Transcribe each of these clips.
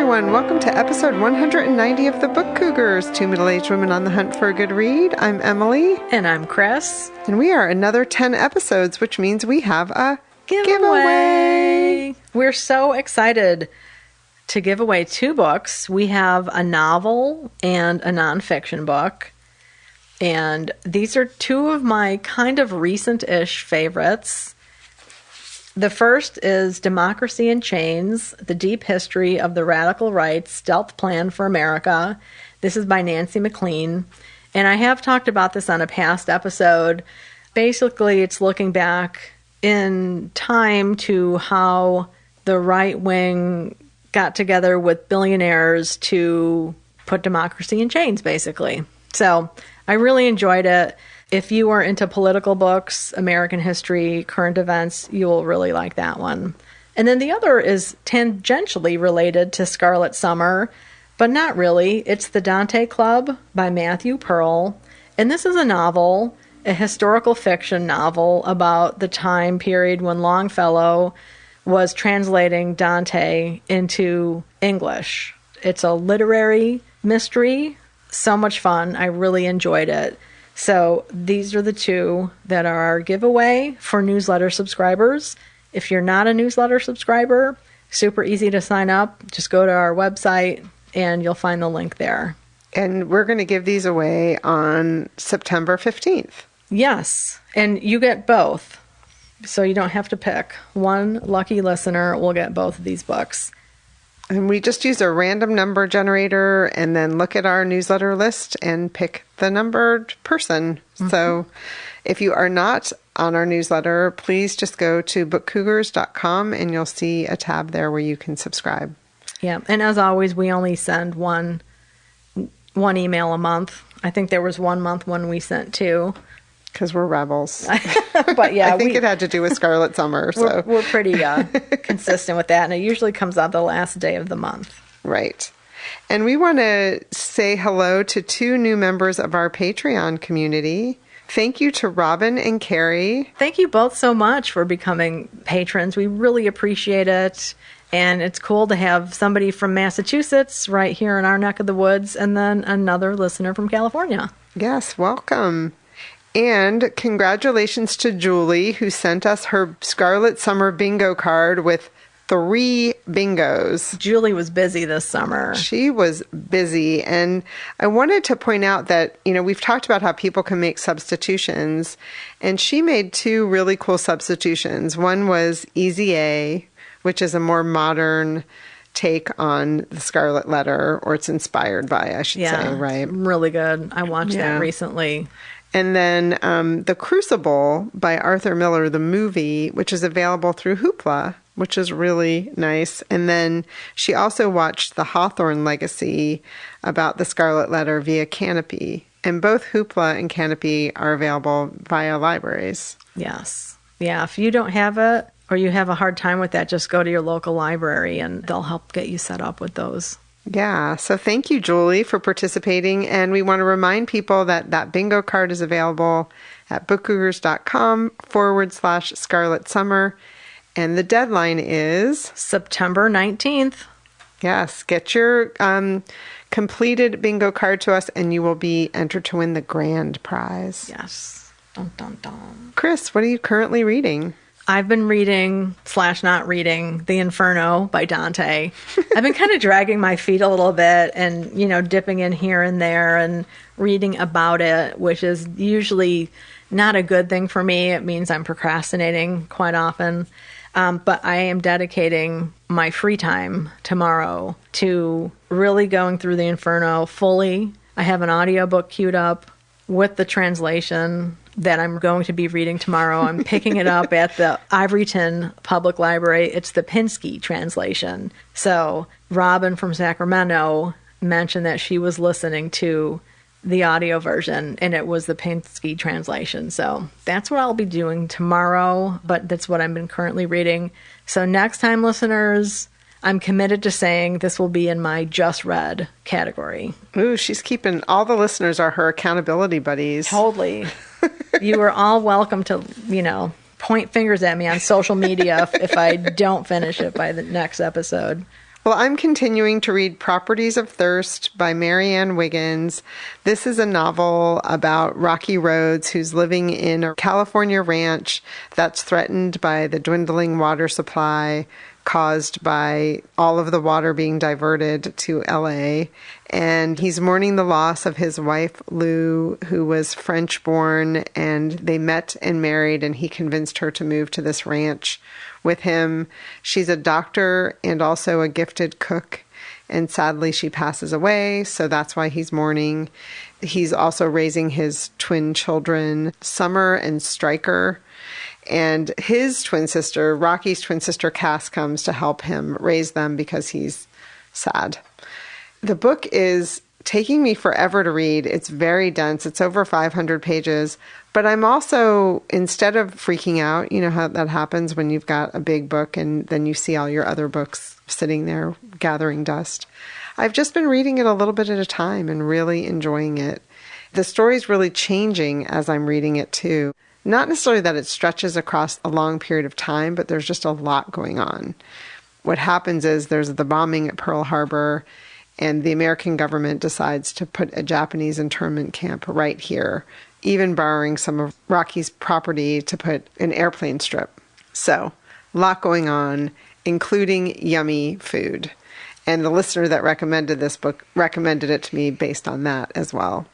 everyone. Welcome to episode 190 of the Book Cougars, two middle-aged women on the hunt for a good read. I'm Emily. And I'm Chris. And we are another 10 episodes, which means we have a giveaway. We're so excited to give away two books. We have a novel and a nonfiction book. And these are two of my kind of recent-ish favorites. The first is Democracy in Chains, The Deep History of the Radical Right's Stealth Plan for America. This is by Nancy MacLean. And I have talked about this on a past episode. Basically, it's looking back in time to how the right wing got together with billionaires to put democracy in chains, basically. So I really enjoyed it. If you are into political books, American history, current events, you will really like that one. And then the other is tangentially related to Scarlet Summer, but not really. It's The Dante Club by Matthew Pearl. And this is a novel, a historical fiction novel about the time period when Longfellow was translating Dante into English. It's a literary mystery. So much fun. I really enjoyed it. So these are the two that are our giveaway for newsletter subscribers. If you're not a newsletter subscriber, super easy to sign up. Just go to our website and you'll find the link there. And we're going to give these away on September 15th. Yes, and you get both. So you don't have to pick. One lucky listener will get both of these books. And we just use a random number generator and then look at our newsletter list and pick the numbered person. Mm-hmm. So if you are not on our newsletter, please just go to bookcougars.com and you'll see a tab there where you can subscribe. Yeah. And as always, we only send one email a month. I think there was 1 month when we sent two. Because we're rebels. But yeah, I think it had to do with Scarlet Summer. So we're pretty consistent with that, and it usually comes out the last day of the month. Right. And we want to say hello to two new members of our Patreon community. Thank you to Robin and Kerri. Thank you both so much for becoming patrons. We really appreciate it. And it's cool to have somebody from Massachusetts right here in our neck of the woods, and then another listener from California. Yes, welcome. And congratulations to Julie, who sent us her Scarlet Summer bingo card with 3 bingos. Julie was busy this summer. She was busy. And I wanted to point out that, we've talked about how people can make substitutions. And she made 2 really cool substitutions. One was Easy A, which is a more modern take on the Scarlet Letter, or it's inspired by, I should say, right? Really good. I watched that recently. And then The Crucible by Arthur Miller, the movie, which is available through Hoopla, which is really nice. And then she also watched The Hawthorne Legacy about the Scarlet Letter via Canopy. And both Hoopla and Canopy are available via libraries. Yes. Yeah, if you don't have it or you have a hard time with that, just go to your local library and they'll help get you set up with those. Yeah, so thank you, Julie, for participating. And we want to remind people that bingo card is available at bookcougars.com/Scarlet Summer. And the deadline is September 19th. Yes, get your completed bingo card to us and you will be entered to win the grand prize. Yes. Dun, dun, dun. Chris, what are you currently reading? I've been reading / not reading The Inferno by Dante. I've been kind of dragging my feet a little bit and, dipping in here and there and reading about it, which is usually not a good thing for me. It means I'm procrastinating quite often. But I am dedicating my free time tomorrow to really going through The Inferno fully. I have an audiobook queued up with the translation that I'm going to be reading tomorrow. I'm picking it up at the Ivoryton Public Library. It's the Pinsky translation. So Robin from Sacramento mentioned that she was listening to the audio version, and it was the Pinsky translation. So that's what I'll be doing tomorrow, but that's what I've been currently reading. So next time, listeners, I'm committed to saying this will be in my just read category. Ooh, she's keeping all the listeners are her accountability buddies. Totally. You are all welcome to, point fingers at me on social media if I don't finish it by the next episode. Well, I'm continuing to read Properties of Thirst by Marianne Wiggins. This is a novel about Rocky Rhodes, who's living in a California ranch that's threatened by the dwindling water supply caused by all of the water being diverted to LA. And he's mourning the loss of his wife, Lou, who was French-born, and they met and married, and he convinced her to move to this ranch with him. She's a doctor and also a gifted cook, and sadly she passes away, so that's why he's mourning. He's also raising his twin children, Summer and Striker, and his twin sister, Rocky's twin sister, Cass, comes to help him raise them because he's sad. The book is taking me forever to read. It's very dense. It's over 500 pages. But I'm also, instead of freaking out, you know how that happens when you've got a big book and then you see all your other books sitting there gathering dust, I've just been reading it a little bit at a time and really enjoying it. The story's really changing as I'm reading it too. Not necessarily that it stretches across a long period of time, but there's just a lot going on. What happens is there's the bombing at Pearl Harbor, and the American government decides to put a Japanese internment camp right here, even borrowing some of Rocky's property to put an airplane strip. So, a lot going on, including yummy food. And the listener that recommended this book recommended it to me based on that as well.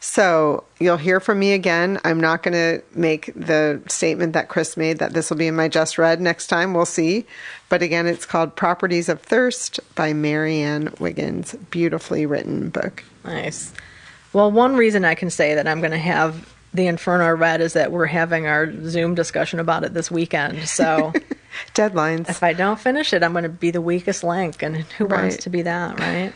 So you'll hear from me again. I'm not going to make the statement that Chris made that this will be in my Just Read next time. We'll see. But again, it's called Properties of Thirst by Marianne Wiggins. Beautifully written book. Nice. Well, one reason I can say that I'm going to have The Inferno read is that we're having our Zoom discussion about it this weekend. So deadlines. If I don't finish it, I'm going to be the weakest link. And who wants to be that, right?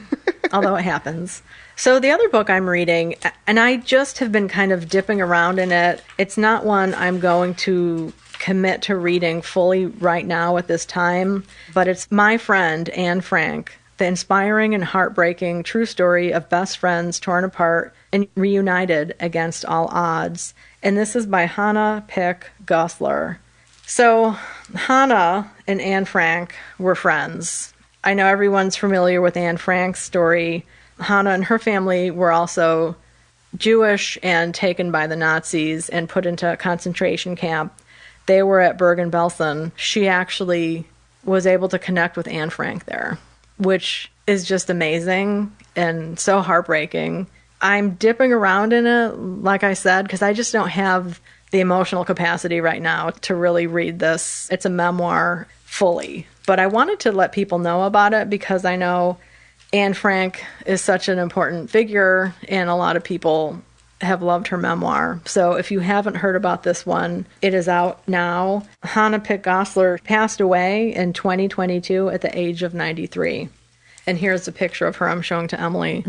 Although it happens. So the other book I'm reading, and I just have been kind of dipping around in it. It's not one I'm going to commit to reading fully right now at this time, but it's My Friend, Anne Frank, the inspiring and heartbreaking true story of best friends torn apart and reunited against all odds. And this is by Hannah Pick Gossler. So Hannah and Anne Frank were friends. I know everyone's familiar with Anne Frank's story. Hannah and her family were also Jewish and taken by the Nazis and put into a concentration camp. They were at Bergen-Belsen. She actually was able to connect with Anne Frank there, which is just amazing and so heartbreaking. I'm dipping around in it, like I said, because I just don't have the emotional capacity right now to really read this. It's a memoir fully. But I wanted to let people know about it because I know Anne Frank is such an important figure, and a lot of people have loved her memoir. So if you haven't heard about this one, it is out now. Hannah Pick Gossler passed away in 2022 at the age of 93. And here's a picture of her I'm showing to Emily,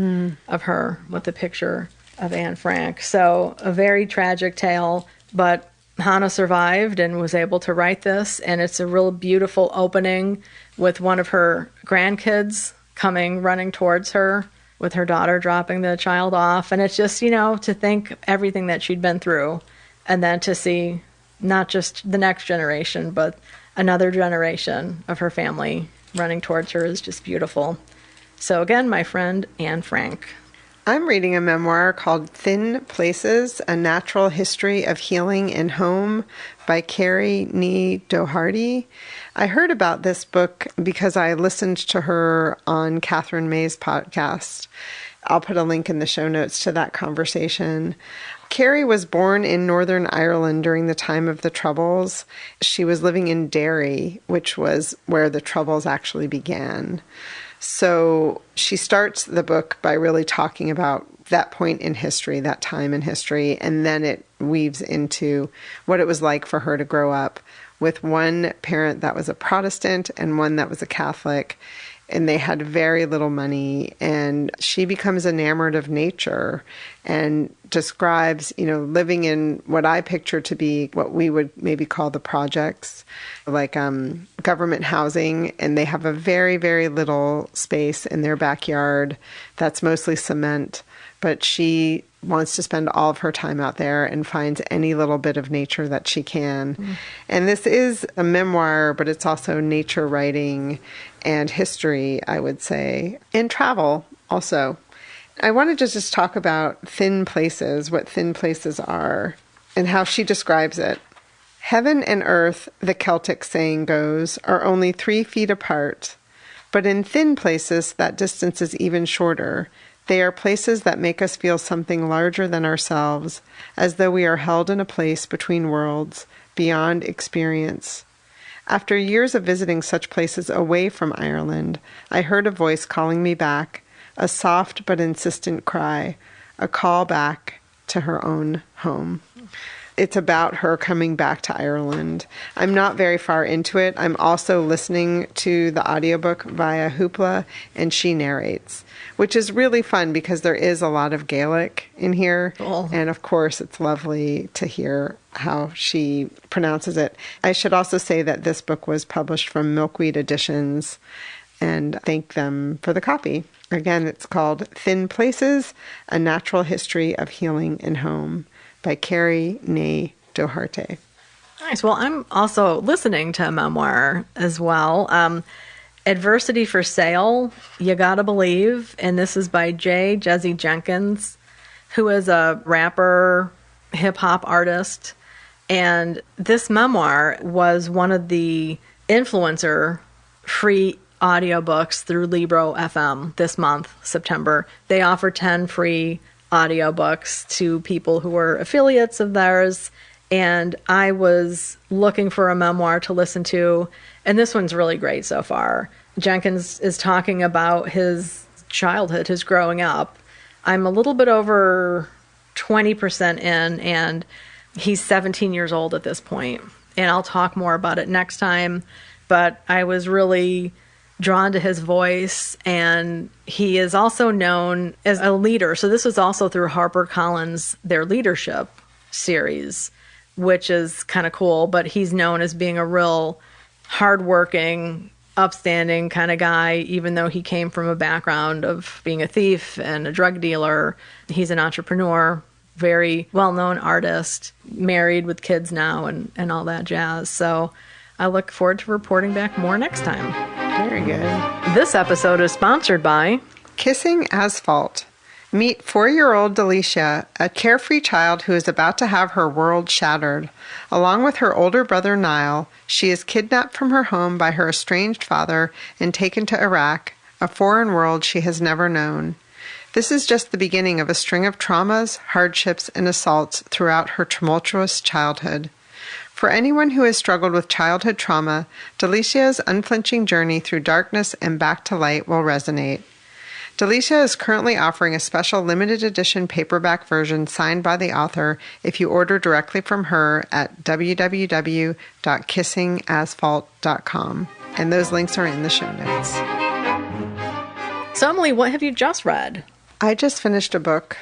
of her with the picture of Anne Frank. So a very tragic tale, but Hannah survived and was able to write this, and it's a real beautiful opening with one of her grandkids coming running towards her with her daughter dropping the child off. And it's just, to think everything that she'd been through and then to see not just the next generation, but another generation of her family running towards her is just beautiful. So again, My Friend, Anne Frank. I'm reading a memoir called Thin Places, A Natural History of Healing in Home by Kerri Ní Dochartaigh. I heard about this book because I listened to her on Catherine May's podcast. I'll put a link in the show notes to that conversation. Kerri was born in Northern Ireland during the time of the Troubles. She was living in Derry, which was where the Troubles actually began. So she starts the book by really talking about that point in history, that time in history, and then it weaves into what it was like for her to grow up with one parent that was a Protestant and one that was a Catholic, and they had very little money, and she becomes enamored of nature and describes, living in what I picture to be what we would maybe call the projects, like government housing, and they have a very, very little space in their backyard that's mostly cement, but she wants to spend all of her time out there and finds any little bit of nature that she can. And this is a memoir, but it's also nature writing and history, I would say, and travel also. I wanted to just talk about thin places, what thin places are, and how she describes it. Heaven and earth, the Celtic saying goes, are only 3 feet apart. But in thin places, that distance is even shorter. They are places that make us feel something larger than ourselves, as though we are held in a place between worlds, beyond experience. After years of visiting such places away from Ireland, I heard a voice calling me back, a soft but insistent cry, a call back to her own home. It's about her coming back to Ireland. I'm not very far into it. I'm also listening to the audiobook via Hoopla, and she narrates, which is really fun because there is a lot of Gaelic in here. Cool. And of course, it's lovely to hear how she pronounces it. I should also say that this book was published from Milkweed Editions, and thank them for the copy. Again, it's called Thin Places, A Natural History of Healing in Home, by Kerri Ní Dochartaigh. Nice. Well, I'm also listening to a memoir as well. Adversity for Sale, You Gotta Believe. And this is by Jeezy Jenkins, who is a rapper, hip-hop artist. And this memoir was one of the influencer free audiobooks through Libro FM this month, September. They offer 10 free audiobooks to people who were affiliates of theirs, and I was looking for a memoir to listen to, and this one's really great so far. Jenkins is talking about his childhood, his growing up. I'm a little bit over 20% in, and he's 17 years old at this point, and I'll talk more about it next time, but I was really drawn to his voice, and he is also known as a leader. So this was also through HarperCollins, their leadership series, which is kind of cool, but he's known as being a real hardworking, upstanding kind of guy, even though he came from a background of being a thief and a drug dealer. He's an entrepreneur, very well-known artist, married with kids now and all that jazz. So I look forward to reporting back more next time. Very good. This episode is sponsored by Kissing Asphalt. Meet 4-year-old Delicia, a carefree child who is about to have her world shattered. Along with her older brother Niall, she is kidnapped from her home by her estranged father and taken to Iraq, a foreign world she has never known. This is just the beginning of a string of traumas, hardships, and assaults throughout her tumultuous childhood. For anyone who has struggled with childhood trauma, Delicia's unflinching journey through darkness and back to light will resonate. Delicia is currently offering a special limited edition paperback version signed by the author if you order directly from her at www.kissingasphalt.com. And those links are in the show notes. So, Emily, what have you just read? I just finished a book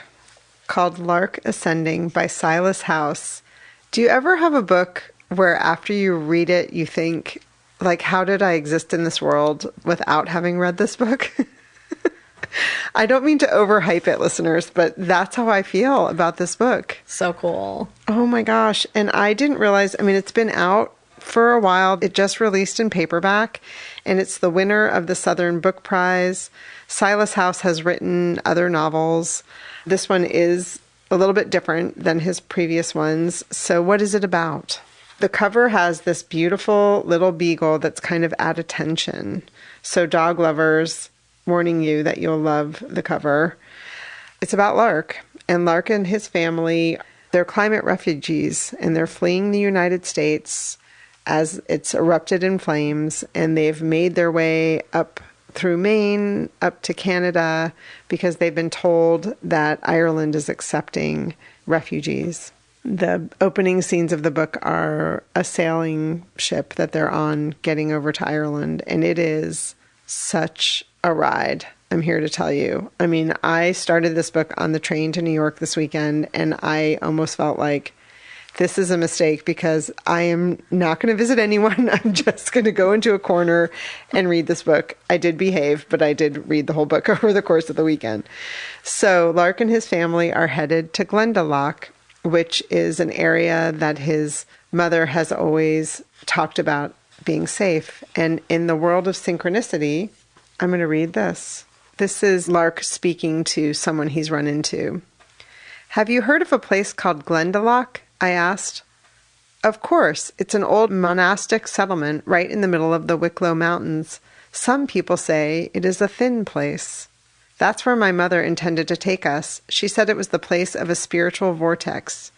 called LARK Ascending by Silas House. Do you ever have a book where after you read it, you think, like, how did I exist in this world without having read this book? I don't mean to overhype it, listeners, but that's how I feel about this book. So cool. Oh my gosh. And I didn't realize, it's been out for a while. It just released in paperback, and it's the winner of the Southern Book Prize. Silas House has written other novels. This one is a little bit different than his previous ones. So what is it about? The cover has this beautiful little beagle that's kind of at attention. So dog lovers, warning you that you'll love the cover. It's about Lark. And Lark and his family, they're climate refugees, and they're fleeing the United States as it's erupted in flames. And they've made their way up through Maine, up to Canada, because they've been told that Ireland is accepting refugees. The opening scenes of the book are a sailing ship that they're on getting over to Ireland, and it is such a ride, I'm here to tell you. I started this book on the train to New York this weekend, and I almost felt like this is a mistake because I am not going to visit anyone. I'm just going to go into a corner and read this book. I did behave, but I did read the whole book over the course of the weekend. So Lark and his family are headed to Glendalough, which is an area that his mother has always talked about being safe. And in the world of synchronicity, I'm going to read this. This is Lark speaking to someone he's run into. Have you heard of a place called Glendalough? I asked. Of course, it's an old monastic settlement right in the middle of the Wicklow Mountains. Some people say it is a thin place. That's where my mother intended to take us. She said it was the place of a spiritual vortex.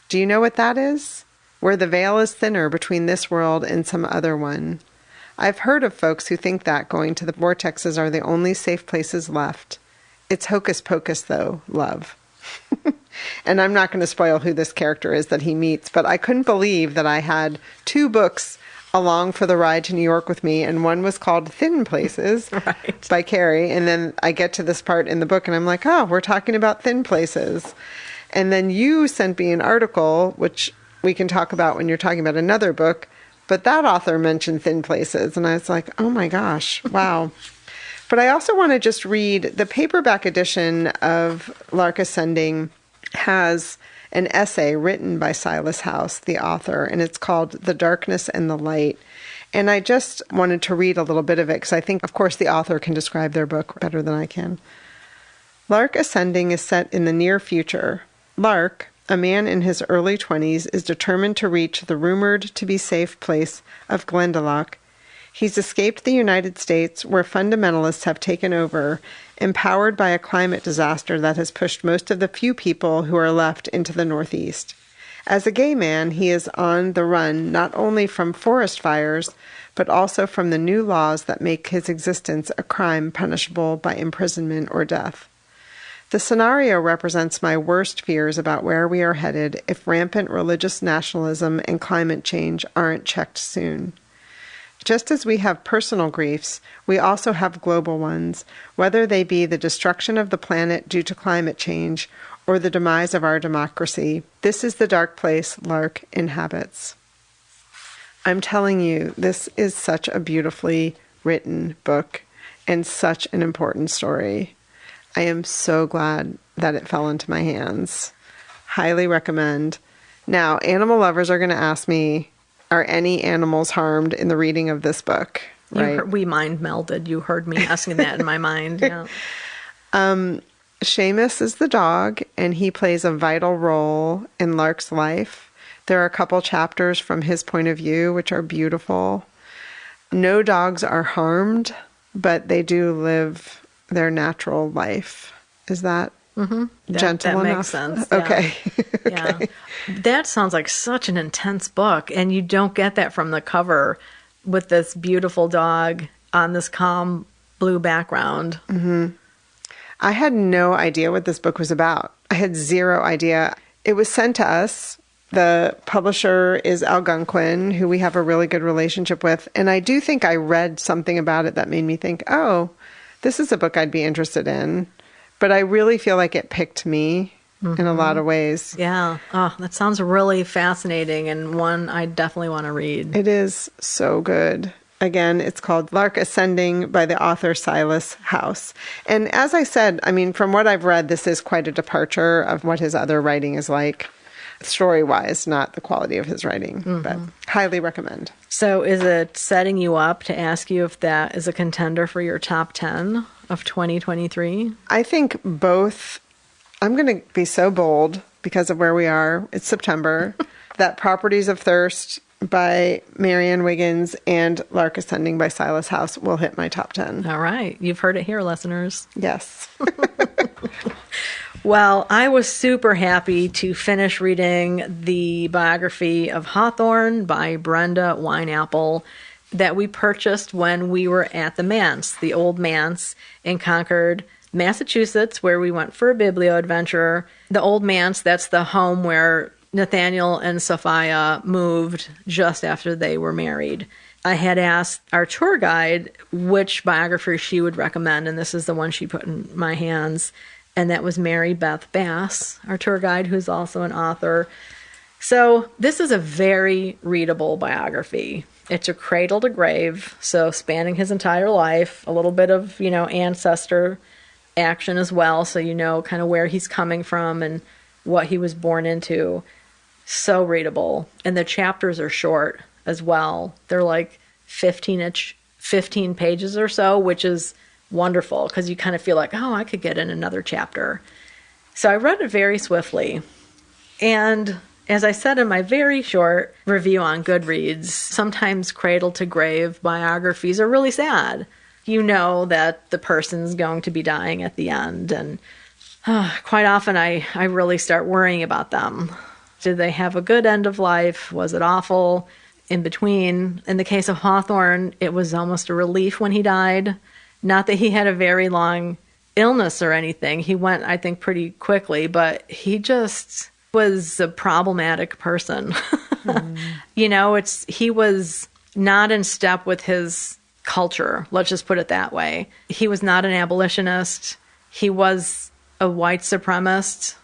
Do you know what that is? Where the veil is thinner between this world and some other one. I've heard of folks who think that going to the vortexes are the only safe places left. It's hocus pocus, though, love. And I'm not going to spoil who this character is that he meets, but I couldn't believe that I had 2 books along for the ride to New York with me, and one was called Thin Places by Kerri, and then I get to this part in the book, and I'm like, oh, we're talking about thin places. And then you sent me an article, which we can talk about when you're talking about another book, but that author mentioned thin places, and I was like, oh my gosh, wow. But I also want to just read the paperback edition of Lark Ascending has an essay written by Silas House, the author, and it's called The Darkness and the Light. And I just wanted to read a little bit of it because I think, of course, the author can describe their book better than I can. Lark Ascending is set in the near future. Lark, a man in his early 20s, is determined to reach the rumored-to-be-safe place of Glendalough. He's escaped the United States, where fundamentalists have taken over, empowered by a climate disaster that has pushed most of the few people who are left into the Northeast. As a gay man, he is on the run not only from forest fires, but also from the new laws that make his existence a crime punishable by imprisonment or death. The scenario represents my worst fears about where we are headed if rampant religious nationalism and climate change aren't checked soon. Just as we have personal griefs, we also have global ones, whether they be the destruction of the planet due to climate change or the demise of our democracy. This is the dark place Lark inhabits. I'm telling you, this is such a beautifully written book and such an important story. I am so glad that it fell into my hands. Highly recommend. Now, animal lovers are going to ask me, are any animals harmed in the reading of this book? Right? We mind melded. You heard me asking that in my mind. Yeah. Seamus is the dog, and he plays a vital role in Lark's life. There are a couple chapters from his point of view, which are beautiful. No dogs are harmed, but they do live their natural life. Is that gentle enough? That makes sense. Yeah. Okay. Yeah. That sounds like such an intense book, and you don't get that from the cover with this beautiful dog on this calm blue background. Mm-hmm. I had no idea what this book was about. I had zero idea. It was sent to us. The publisher is Algonquin, who we have a really good relationship with, and I do think I read something about it that made me think, oh, this is a book I'd be interested in. But I really feel like it picked me in a lot of ways. Yeah. Oh, that sounds really fascinating and one I definitely want to read. It is so good. Again, it's called Lark Ascending by the author Silas House. And as I said, I mean, from what I've read, this is quite a departure of what his other writing is like, story-wise, not the quality of his writing, but highly recommend. So is it setting you up to ask you if that is a contender for your top 10 of 2023? I think both. I'm going to be so bold because of where we are. It's September. That Properties of Thirst by Marianne Wiggins and Lark Ascending by Silas House will hit my top 10. All right. You've heard it here, listeners. Yes. Well, I was super happy to finish reading the biography of Hawthorne by Brenda Wineapple that we purchased when we were at the Manse, the old Manse in Concord, Massachusetts, where we went for a Biblio Adventure. The old Manse, that's the home where Nathaniel and Sophia moved just after they were married. I had asked our tour guide which biography she would recommend, and this is the one she put in my hands, and that was Mary Beth Bass, our tour guide, who's also an author. So this is a very readable biography. It's a cradle to grave, so spanning his entire life, a little bit of, ancestor action as well, so you know kind of where he's coming from and what he was born into. So readable. And the chapters are short as well. They're like 15 pages or so, which is wonderful because you kind of feel like, oh, I could get in another chapter. So I read it very swiftly. And as I said in my very short review on Goodreads, sometimes cradle to grave biographies are really sad. You know that the person's going to be dying at the end, and quite often I really start worrying about them. Did they have a good end of life? Was it awful? In between. In the case of Hawthorne, it was almost a relief when he died. Not that he had a very long illness or anything. He went, I think, pretty quickly, but he just was a problematic person. He was not in step with his culture. Let's just put it that way. He was not an abolitionist. He was a white supremacist.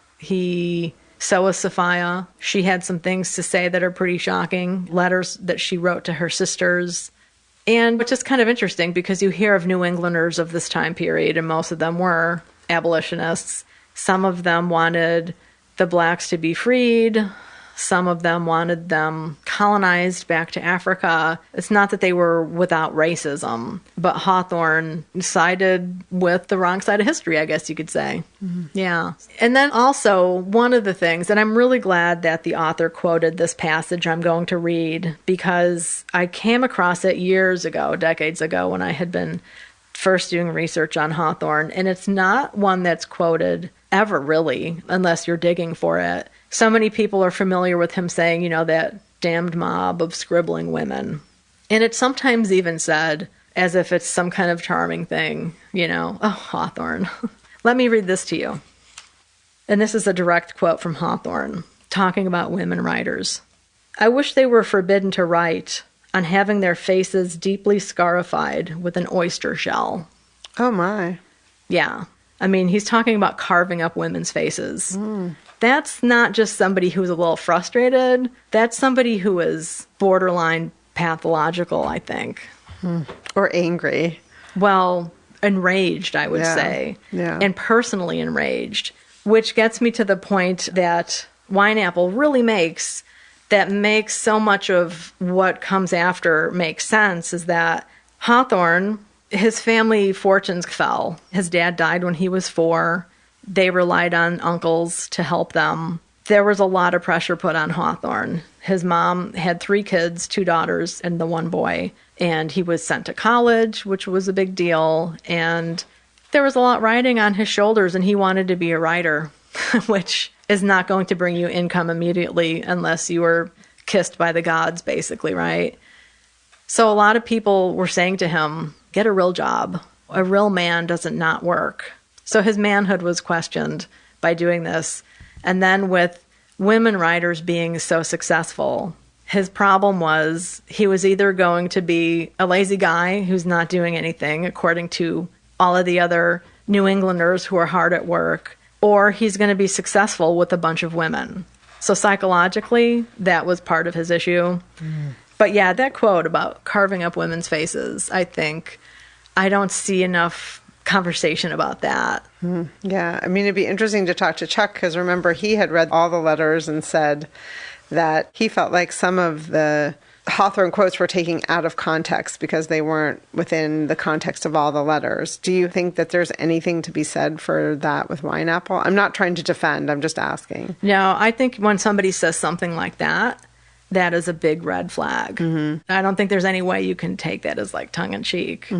So was Sophia. She had some things to say that are pretty shocking, letters that she wrote to her sisters. And which is kind of interesting because you hear of New Englanders of this time period, and most of them were abolitionists. Some of them wanted the blacks to be freed. Some of them wanted them colonized back to Africa. It's not that they were without racism, but Hawthorne sided with the wrong side of history, I guess you could say. Mm-hmm. Yeah. And then also, one of the things, and I'm really glad that the author quoted this passage I'm going to read, because I came across it years ago, decades ago, when I had been first doing research on Hawthorne, and it's not one that's quoted ever, really, unless you're digging for it. So many people are familiar with him saying, that damned mob of scribbling women. And it's sometimes even said as if it's some kind of charming thing, oh, Hawthorne. Let me read this to you. And this is a direct quote from Hawthorne, talking about women writers. I wish they were forbidden to write on having their faces deeply scarified with an oyster shell. Oh, my. Yeah. I mean, he's talking about carving up women's faces. That's not just somebody who's a little frustrated. That's somebody who is borderline pathological, I think. Or angry. Well, enraged, I would say. Yeah. And personally enraged. Which gets me to the point that Wineapple really makes, that makes so much of what comes after make sense, is that Hawthorne, his family fortunes fell. His dad died when he was 4. They relied on uncles to help them. There was a lot of pressure put on Hawthorne. His mom had 3 kids, 2 daughters and the 1 boy. And he was sent to college, which was a big deal. And there was a lot riding on his shoulders, and he wanted to be a writer, which is not going to bring you income immediately unless you were kissed by the gods, basically, right? So a lot of people were saying to him, get a real job. A real man doesn't not work. So his manhood was questioned by doing this. And then with women writers being so successful, his problem was he was either going to be a lazy guy who's not doing anything, according to all of the other New Englanders who are hard at work, or he's going to be successful with a bunch of women. So psychologically, that was part of his issue. But yeah, that quote about carving up women's faces, I think, I don't see enough conversation about that. Yeah, I mean, it'd be interesting to talk to Chuck, because remember, he had read all the letters and said that he felt like some of the Hawthorne quotes were taken out of context because they weren't within the context of all the letters. Do you think that there's anything to be said for that with Wineapple? I'm not trying to defend, I'm just asking. No, I think when somebody says something like that, that is a big red flag. I don't think there's any way you can take that as like tongue-in-cheek.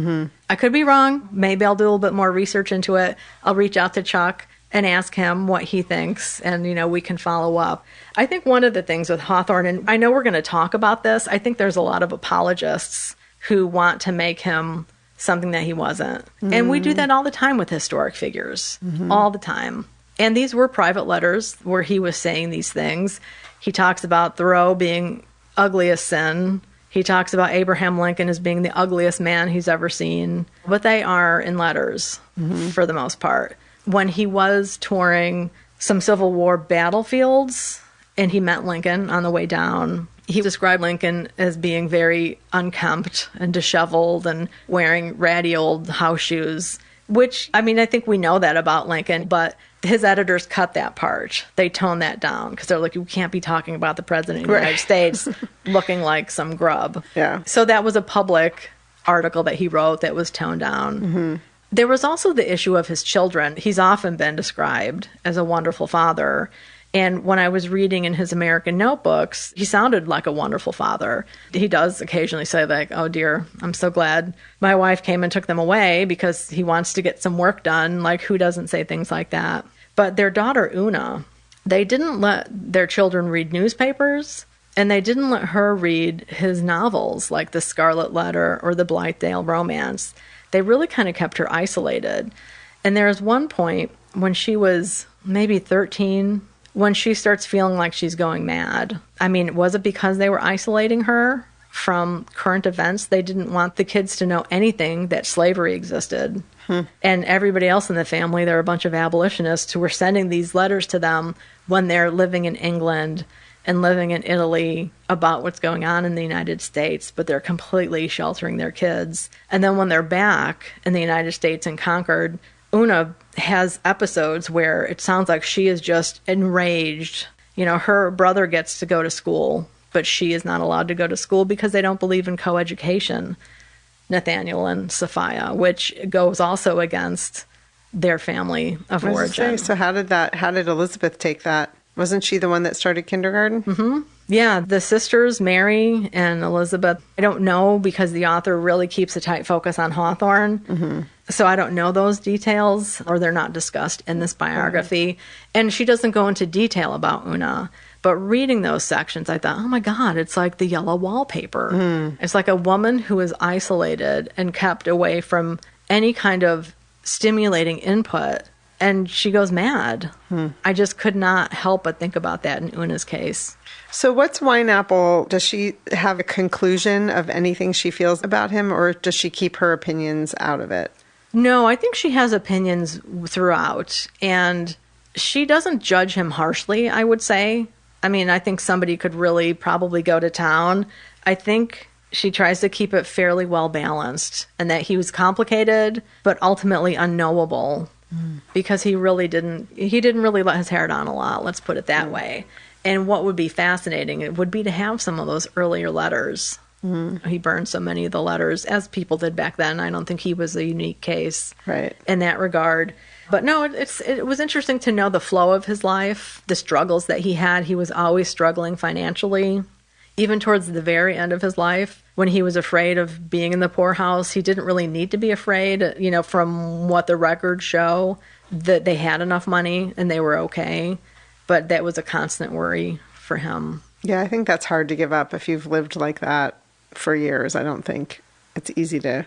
I could be wrong. Maybe I'll do a little bit more research into it. I'll reach out to Chuck and ask him what he thinks, and, we can follow up. I think one of the things with Hawthorne, and I know we're going to talk about this, I think there's a lot of apologists who want to make him something that he wasn't. And we do that all the time with historic figures, all the time. And these were private letters where he was saying these things. He talks about Thoreau being ugliest sin. He talks about Abraham Lincoln as being the ugliest man he's ever seen. But they are in letters for the most part. When he was touring some Civil War battlefields, and he met Lincoln on the way down. He described Lincoln as being very unkempt and disheveled and wearing ratty old house shoes, which, I mean, I think we know that about Lincoln, but his editors cut that part. They toned that down because they're like, you can't be talking about the president of the United States looking like some grub. Yeah. So that was a public article that he wrote that was toned down. Mm-hmm. There was also the issue of his children. He's often been described as a wonderful father. And when I was reading in his American notebooks, he sounded like a wonderful father. He does occasionally say, like, oh, dear, I'm so glad my wife came and took them away because he wants to get some work done. Like, who doesn't say things like that? But their daughter, Una, they didn't let their children read newspapers, and they didn't let her read his novels like The Scarlet Letter or The Blithedale Romance. They really kind of kept her isolated. And there was one point when she was maybe 13, when she starts feeling like she's going mad. I mean, was it because they were isolating her from current events? They didn't want the kids to know anything that slavery existed. And everybody else in the family, there were a bunch of abolitionists who were sending these letters to them when they're living in England and living in Italy about what's going on in the United States, but they're completely sheltering their kids. And then when they're back in the United States and Concord, Una has episodes where it sounds like she is just enraged. You know, her brother gets to go to school, but she is not allowed to go to school because they don't believe in coeducation, Nathaniel and Sophia, which goes also against their family of origin. So how did Elizabeth take that? Wasn't she the one that started kindergarten? Mm-hmm. Yeah, the sisters, Mary and Elizabeth, I don't know because the author really keeps a tight focus on Hawthorne. Mm-hmm. So I don't know those details, or they're not discussed in this biography. Right. And she doesn't go into detail about Una. But reading those sections, I thought, oh my God, it's like the yellow wallpaper. Mm. It's like a woman who is isolated and kept away from any kind of stimulating input. And she goes mad. I just could not help but think about that in Una's case. So what's Wineapple? Does she have a conclusion of anything she feels about him, or does she keep her opinions out of it? No, I think she has opinions throughout. And she doesn't judge him harshly, I would say. I mean, I think somebody could really probably go to town. I think she tries to keep it fairly well balanced, and that he was complicated, but ultimately unknowable. Because he didn't really let his hair down a lot, let's put it that way. And what would be fascinating, it would be to have some of those earlier letters. He burned so many of the letters, as people did back then. I don't think he was a unique case in that regard. But no, it was interesting to know the flow of his life, the struggles that he had. He was always struggling financially. Even towards the very end of his life, when he was afraid of being in the poorhouse, he didn't really need to be afraid, you know, from what the records show, that they had enough money and they were okay. But that was a constant worry for him. Yeah, I think that's hard to give up if you've lived like that for years. I don't think it's easy to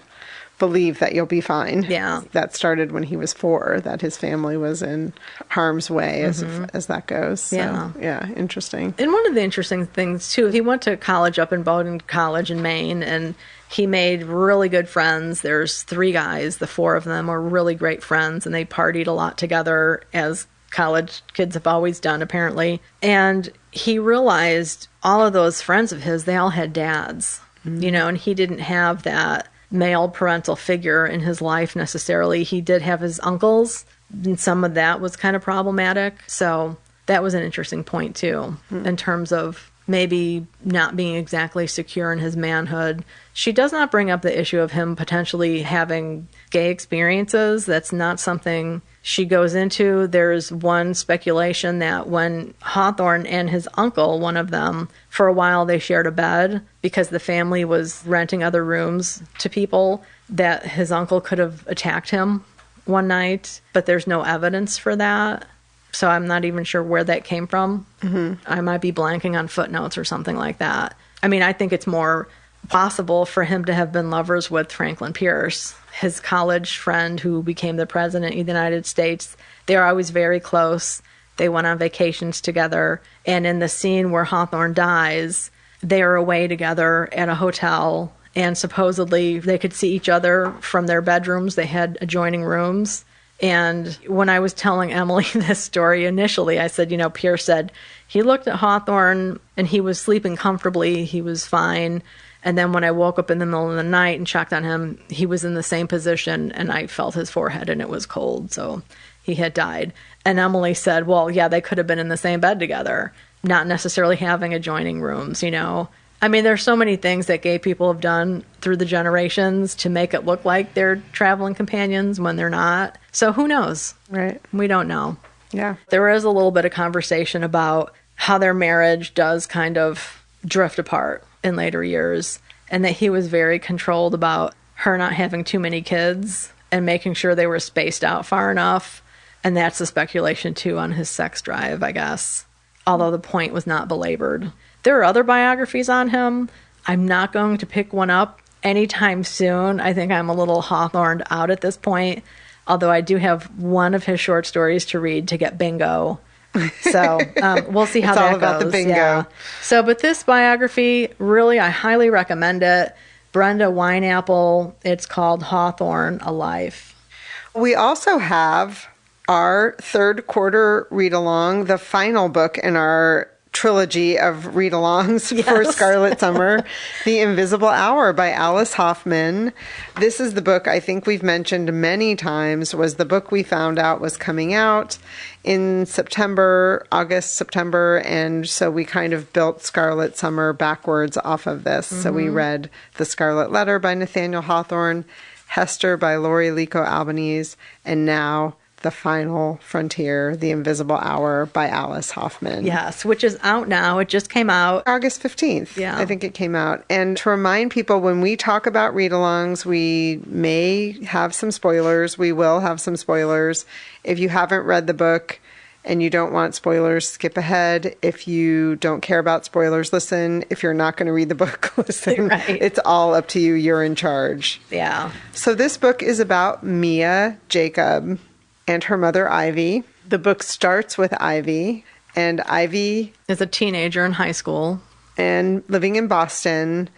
believe that you'll be fine. Yeah. That started when he was 4, that his family was in harm's way as that goes. So, yeah, interesting. And one of the interesting things, too, he went to college up in Bowdoin College in Maine, and he made really good friends. There's 3 guys. The 4 of them are really great friends, and they partied a lot together, as college kids have always done, apparently. And he realized all of those friends of his, they all had dads, you know, and he didn't have that male parental figure in his life necessarily. He did have his uncles, and some of that was kind of problematic. So that was an interesting point too, in terms of maybe not being exactly secure in his manhood. She does not bring up the issue of him potentially having gay experiences. That's not something she goes into. There's one speculation that when Hawthorne and his uncle, one of them, for a while they shared a bed because the family was renting other rooms to people, that his uncle could have attacked him one night, but there's no evidence for that. So I'm not even sure where that came from. I might be blanking on footnotes or something like that. I mean, I think it's more possible for him to have been lovers with Franklin Pierce, his college friend who became the president of the United States. They were always very close. They went on vacations together. And in the scene where Hawthorne dies, they are away together at a hotel. And supposedly they could see each other from their bedrooms. They had adjoining rooms. And when I was telling Emily this story initially, I said, Pierce said he looked at Hawthorne and he was sleeping comfortably. He was fine. And then when I woke up in the middle of the night and checked on him, he was in the same position and I felt his forehead and it was cold. So he had died. And Emily said, well, yeah, they could have been in the same bed together, not necessarily having adjoining rooms, I mean, there's so many things that gay people have done through the generations to make it look like they're traveling companions when they're not. So who knows? Right. We don't know. Yeah. There is a little bit of conversation about how their marriage does kind of drift apart in later years, and that he was very controlled about her not having too many kids and making sure they were spaced out far enough. And that's the speculation, too, on his sex drive, I guess, although the point was not belabored. There are other biographies on him. I'm not going to pick one up anytime soon. I think I'm a little Hawthorned out at this point, although I do have one of his short stories to read to get bingo. So we'll see how that goes. It's all about the bingo. Yeah. So, but this biography, really, I highly recommend it. Brenda Wineapple. It's called Hawthorne, A Life. We also have our third quarter read-along, the final book in our trilogy of read-alongs for Scarlet Summer, The Invisible Hour by Alice Hoffman. This is the book I think we've mentioned many times, was the book we found out was coming out in August, September, and so we kind of built Scarlet Summer backwards off of this. Mm-hmm. So we read The Scarlet Letter by Nathaniel Hawthorne, Hester by Lori Lico Albanese, and now The Final Frontier, The Invisible Hour by Alice Hoffman. Yes, which is out now. It just came out August 15th. Yeah. I think it came out. And to remind people, when we talk about read-alongs, we may have some spoilers. We will have some spoilers. If you haven't read the book and you don't want spoilers, skip ahead. If you don't care about spoilers, listen. If you're not going to read the book, listen. Right. It's all up to you. You're in charge. Yeah. So this book is about Mia Jacob and her mother, Ivy. The book starts with Ivy, and Ivy is a teenager in high school and living in Boston,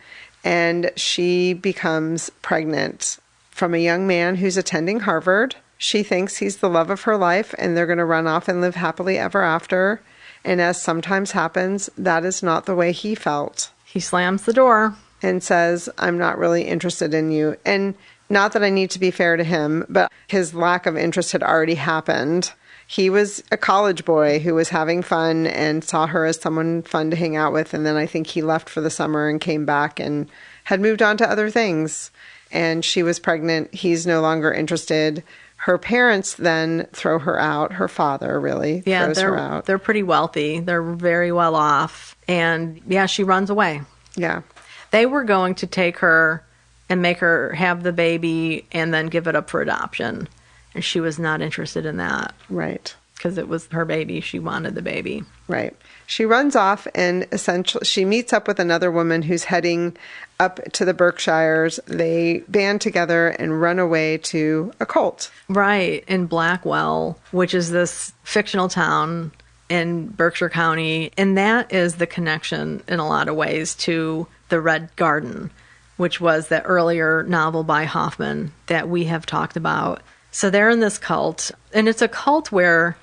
and she becomes pregnant from a young man who's attending Harvard. She thinks he's the love of her life, and they're going to run off and live happily ever after. And as sometimes happens, that is not the way he felt. He slams the door and says, I'm not really interested in you. And not that I need to be fair to him, but his lack of interest had already happened. He was a college boy who was having fun and saw her as someone fun to hang out with. And then I think he left for the summer and came back and had moved on to other things. And she was pregnant. He's no longer interested. Her parents then throw her out. Her father really throws her out. They're pretty wealthy. They're very well off. And yeah, she runs away. Yeah. They were going to take her and make her have the baby and then give it up for adoption. And she was not interested in that. Right. Because it was her baby. She wanted the baby. Right. She runs off and essentially she meets up with another woman who's heading up to the Berkshires. They band together and run away to a cult. Right. In Blackwell, which is this fictional town in Berkshire County. And that is the connection in a lot of ways to The Red Garden, which was the earlier novel by Hoffman that we have talked about. So they're in this cult, and it's a cult where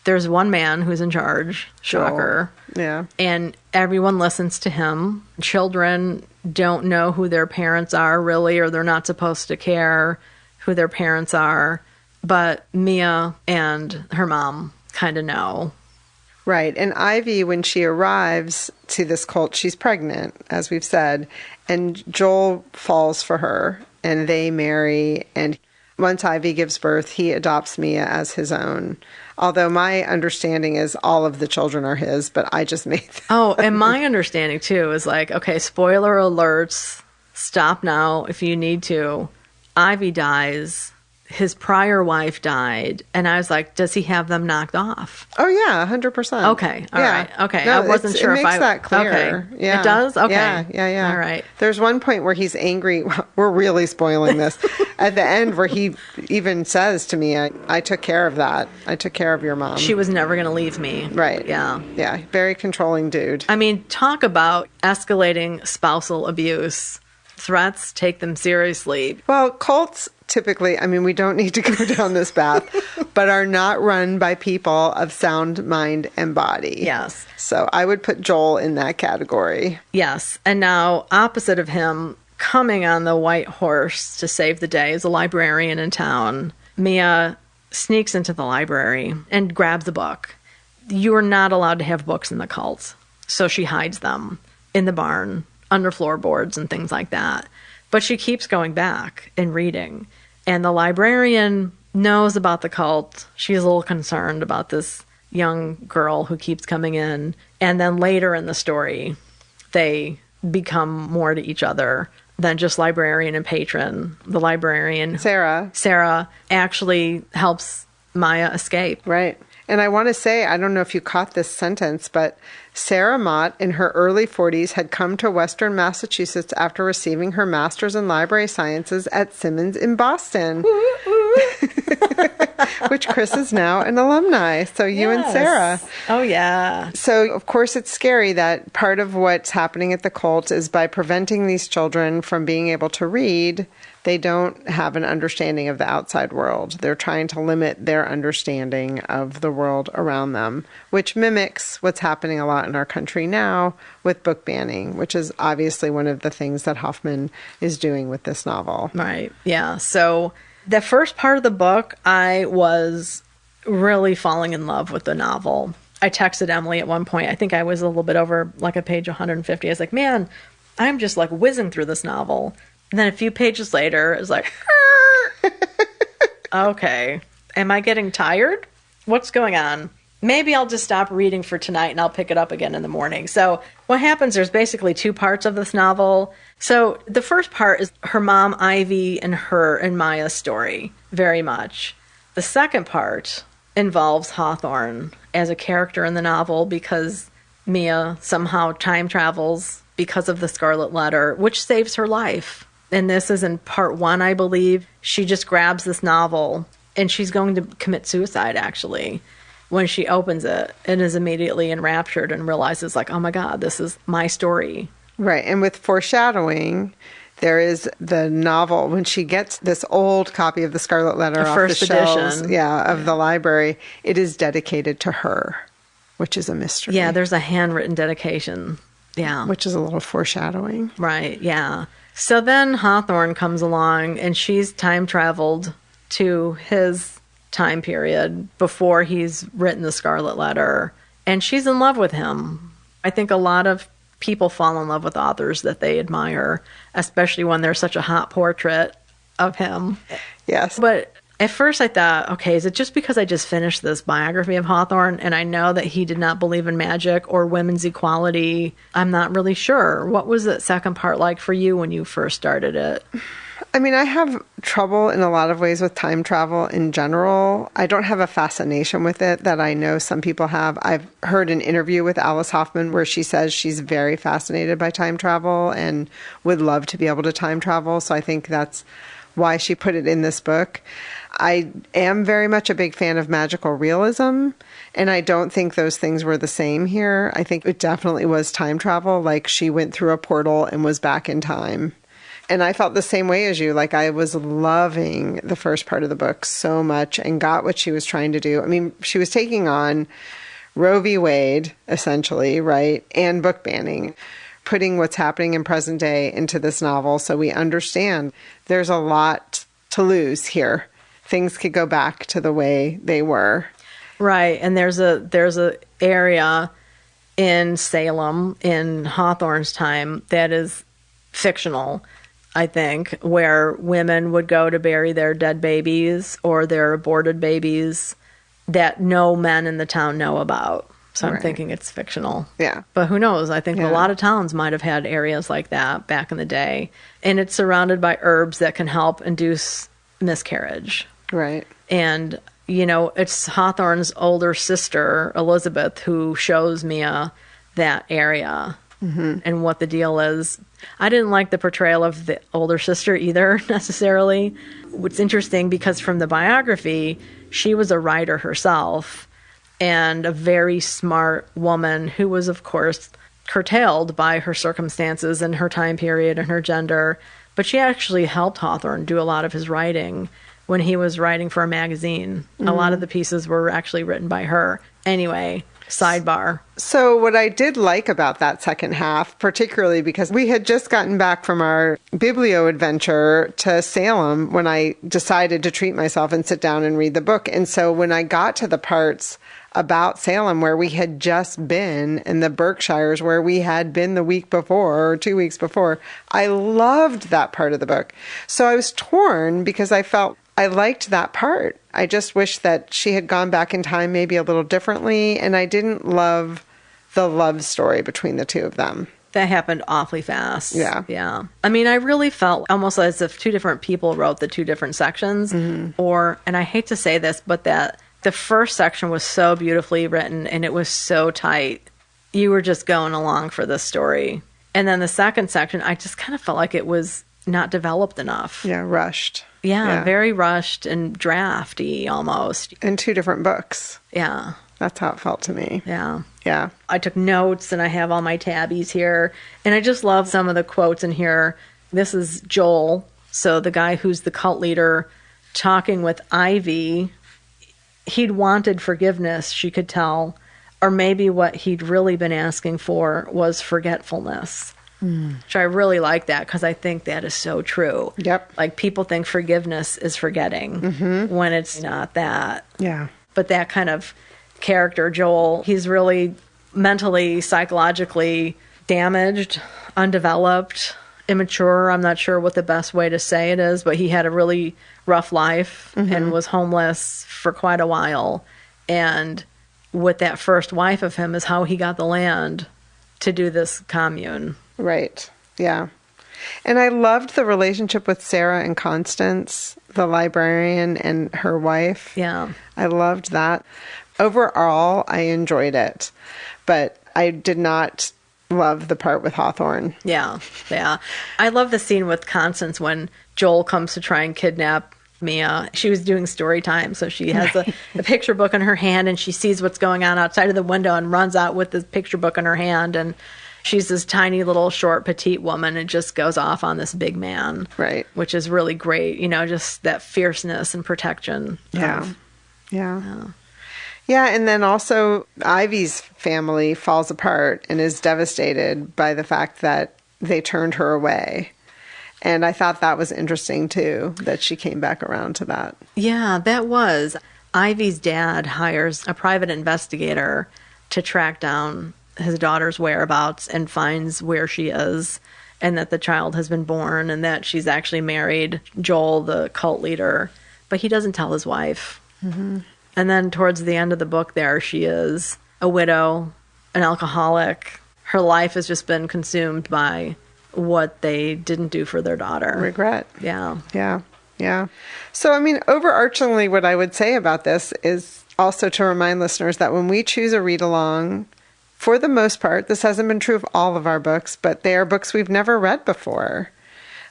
there's one man who's in charge, shocker. Yeah. And everyone listens to him. Children don't know who their parents are, really, or they're not supposed to care who their parents are. But Mia and her mom kind of know. Right. And Ivy, when she arrives to this cult, she's pregnant, as we've said. And Joel falls for her, and they marry. And once Ivy gives birth, he adopts Mia as his own. Although my understanding is all of the children are his, but I just made them. Oh, and my understanding, too, is like, okay, spoiler alerts, stop now if you need to. Ivy dies. His prior wife died, and I was like, does he have them knocked off? Oh, yeah, 100%. Okay, all right. Okay, no, I wasn't sure if it makes that clear. Okay. Yeah. It does? Okay. Yeah. All right. There's one point where he's angry. We're really spoiling this. At the end where he even says to me, I took care of that. I took care of your mom. She was never going to leave me. Right. Yeah. Yeah, very controlling dude. I mean, talk about escalating spousal abuse. Threats, take them seriously. Well, cults typically, I mean, we don't need to go down this path, but are not run by people of sound mind and body. Yes. So I would put Joel in that category. Yes. And now, opposite of him, coming on the white horse to save the day is a librarian in town. Mia sneaks into the library and grabs a book. You are not allowed to have books in the cult. So she hides them in the barn, under floorboards and things like that. But she keeps going back and reading. And the librarian knows about the cult. She's a little concerned about this young girl who keeps coming in. And then later in the story, they become more to each other than just librarian and patron. The librarian, Sarah, actually helps Maya escape. Right. And I want to say, I don't know if you caught this sentence, but Sarah Mott, in her early 40s, had come to Western Massachusetts after receiving her master's in library sciences at Simmons in Boston, which Chris is now an alumni. So you and Sarah. Oh, yeah. So, of course, it's scary that part of what's happening at the cult is by preventing these children from being able to read, they don't have an understanding of the outside world. They're trying to limit their understanding of the world around them, which mimics what's happening a lot in our country now with book banning, which is obviously one of the things that Hoffman is doing with this novel. Right. Yeah. So the first part of the book, I was really falling in love with the novel. I texted Emily at one point. I think I was a little bit over like a page 150. I was like, man, I'm just like whizzing through this novel. And then a few pages later, it was like, okay, am I getting tired? What's going on? Maybe I'll just stop reading for tonight and I'll pick it up again in the morning. So what happens, there's basically two parts of this novel. So the first part is her mom, Ivy, and her and Maya's story, very much. The second part involves Hawthorne as a character in the novel because Mia somehow time travels because of the Scarlet Letter, which saves her life. And this is in part one, I believe. She just grabs this novel and she's going to commit suicide, actually, when she opens it and is immediately enraptured and realizes, like, oh my God, this is my story. Right. And with foreshadowing, there is the novel, when she gets this old copy of the Scarlet Letter off first the shelves edition. of the library, it is dedicated to her, which is a mystery. Yeah, there's a handwritten dedication. Yeah. Which is a little foreshadowing. Right, yeah. So then Hawthorne comes along and she's time traveled to his time period before he's written the Scarlet Letter. And she's in love with him. I think a lot of people fall in love with authors that they admire, especially when there's such a hot portrait of him. Yes. But at first I thought, okay, is it just because I just finished this biography of Hawthorne and I know that he did not believe in magic or women's equality? I'm not really sure. What was that second part like for you when you first started it? I mean, I have trouble in a lot of ways with time travel in general. I don't have a fascination with it that I know some people have. I've heard an interview with Alice Hoffman where she says she's very fascinated by time travel and would love to be able to time travel. So I think that's why she put it in this book. I am very much a big fan of magical realism, and I don't think those things were the same here. I think it definitely was time travel, like she went through a portal and was back in time. And I felt the same way as you. Like, I was loving the first part of the book so much and got what she was trying to do. I mean, she was taking on Roe v. Wade, essentially, right? And book banning, putting what's happening in present day into this novel so we understand there's a lot to lose here. Things could go back to the way they were. Right. And there's a area in Salem in Hawthorne's time that is fictional, I think, where women would go to bury their dead babies or their aborted babies that no men in the town know about. So I'm thinking it's fictional. Yeah. But who knows? I think a lot of towns might have had areas like that back in the day. And it's surrounded by herbs that can help induce miscarriage. Right. And, you know, it's Hawthorne's older sister, Elizabeth, who shows Mia that area and what the deal is. I didn't like the portrayal of the older sister either, necessarily. It's interesting because from the biography, she was a writer herself and a very smart woman who was, of course, curtailed by her circumstances and her time period and her gender. But she actually helped Hawthorne do a lot of his writing when he was writing for a magazine. A lot of the pieces were actually written by her. Anyway, sidebar. So what I did like about that second half, particularly because we had just gotten back from our Biblio Adventure to Salem when I decided to treat myself and sit down and read the book. And so when I got to the parts about Salem where we had just been, in the Berkshires where we had been the week before or 2 weeks before, I loved that part of the book. So I was torn because I felt I liked that part. I just wish that she had gone back in time maybe a little differently, and I didn't love the love story between the two of them. That happened awfully fast. Yeah. Yeah. I mean, I really felt almost as if two different people wrote the two different sections. Or, and I hate to say this, but that the first section was so beautifully written and it was so tight. You were just going along for this story. And then the second section, I just kind of felt like it was not developed enough. Yeah, rushed. Yeah, very rushed and drafty almost. In two different books. Yeah. That's how it felt to me. Yeah. Yeah. I took notes and I have all my tabbies here. And I just love some of the quotes in here. This is Joel, so the guy who's the cult leader, talking with Ivy. He'd wanted forgiveness, she could tell. Or maybe what he'd really been asking for was forgetfulness. Which I really like that because I think that is so true. Yep. Like people think forgiveness is forgetting when it's not that. Yeah. But that kind of character, Joel, he's really mentally, psychologically damaged, undeveloped, immature. I'm not sure what the best way to say it is, but he had a really rough life and was homeless for quite a while. And with that first wife of him is how he got the land to do this commune. Right. Yeah. And I loved the relationship with Sarah and Constance, the librarian and her wife. Yeah. I loved that. Overall, I enjoyed it, but I did not love the part with Hawthorne. Yeah. Yeah. I love the scene with Constance when Joel comes to try and kidnap Mia. She was doing story time, so she has a picture book in her hand and she sees what's going on outside of the window and runs out with the picture book in her hand, and she's this tiny little short petite woman and just goes off on this big man. Right. Which is really great, you know, just that fierceness and protection. Yeah. Yeah, and then also Ivy's family falls apart and is devastated by the fact that they turned her away. And I thought that was interesting, too, that she came back around to that. Yeah, that was. Ivy's dad hires a private investigator to track down his daughter's whereabouts and finds where she is and that the child has been born and that she's actually married Joel, the cult leader. But he doesn't tell his wife. And then towards the end of the book there, she is a widow, an alcoholic. Her life has just been consumed by what they didn't do for their daughter. Regret. Yeah. Yeah. Yeah. So, I mean, overarchingly, what I would say about this is also to remind listeners that when we choose a read-along, for the most part, this hasn't been true of all of our books, but they are books we've never read before.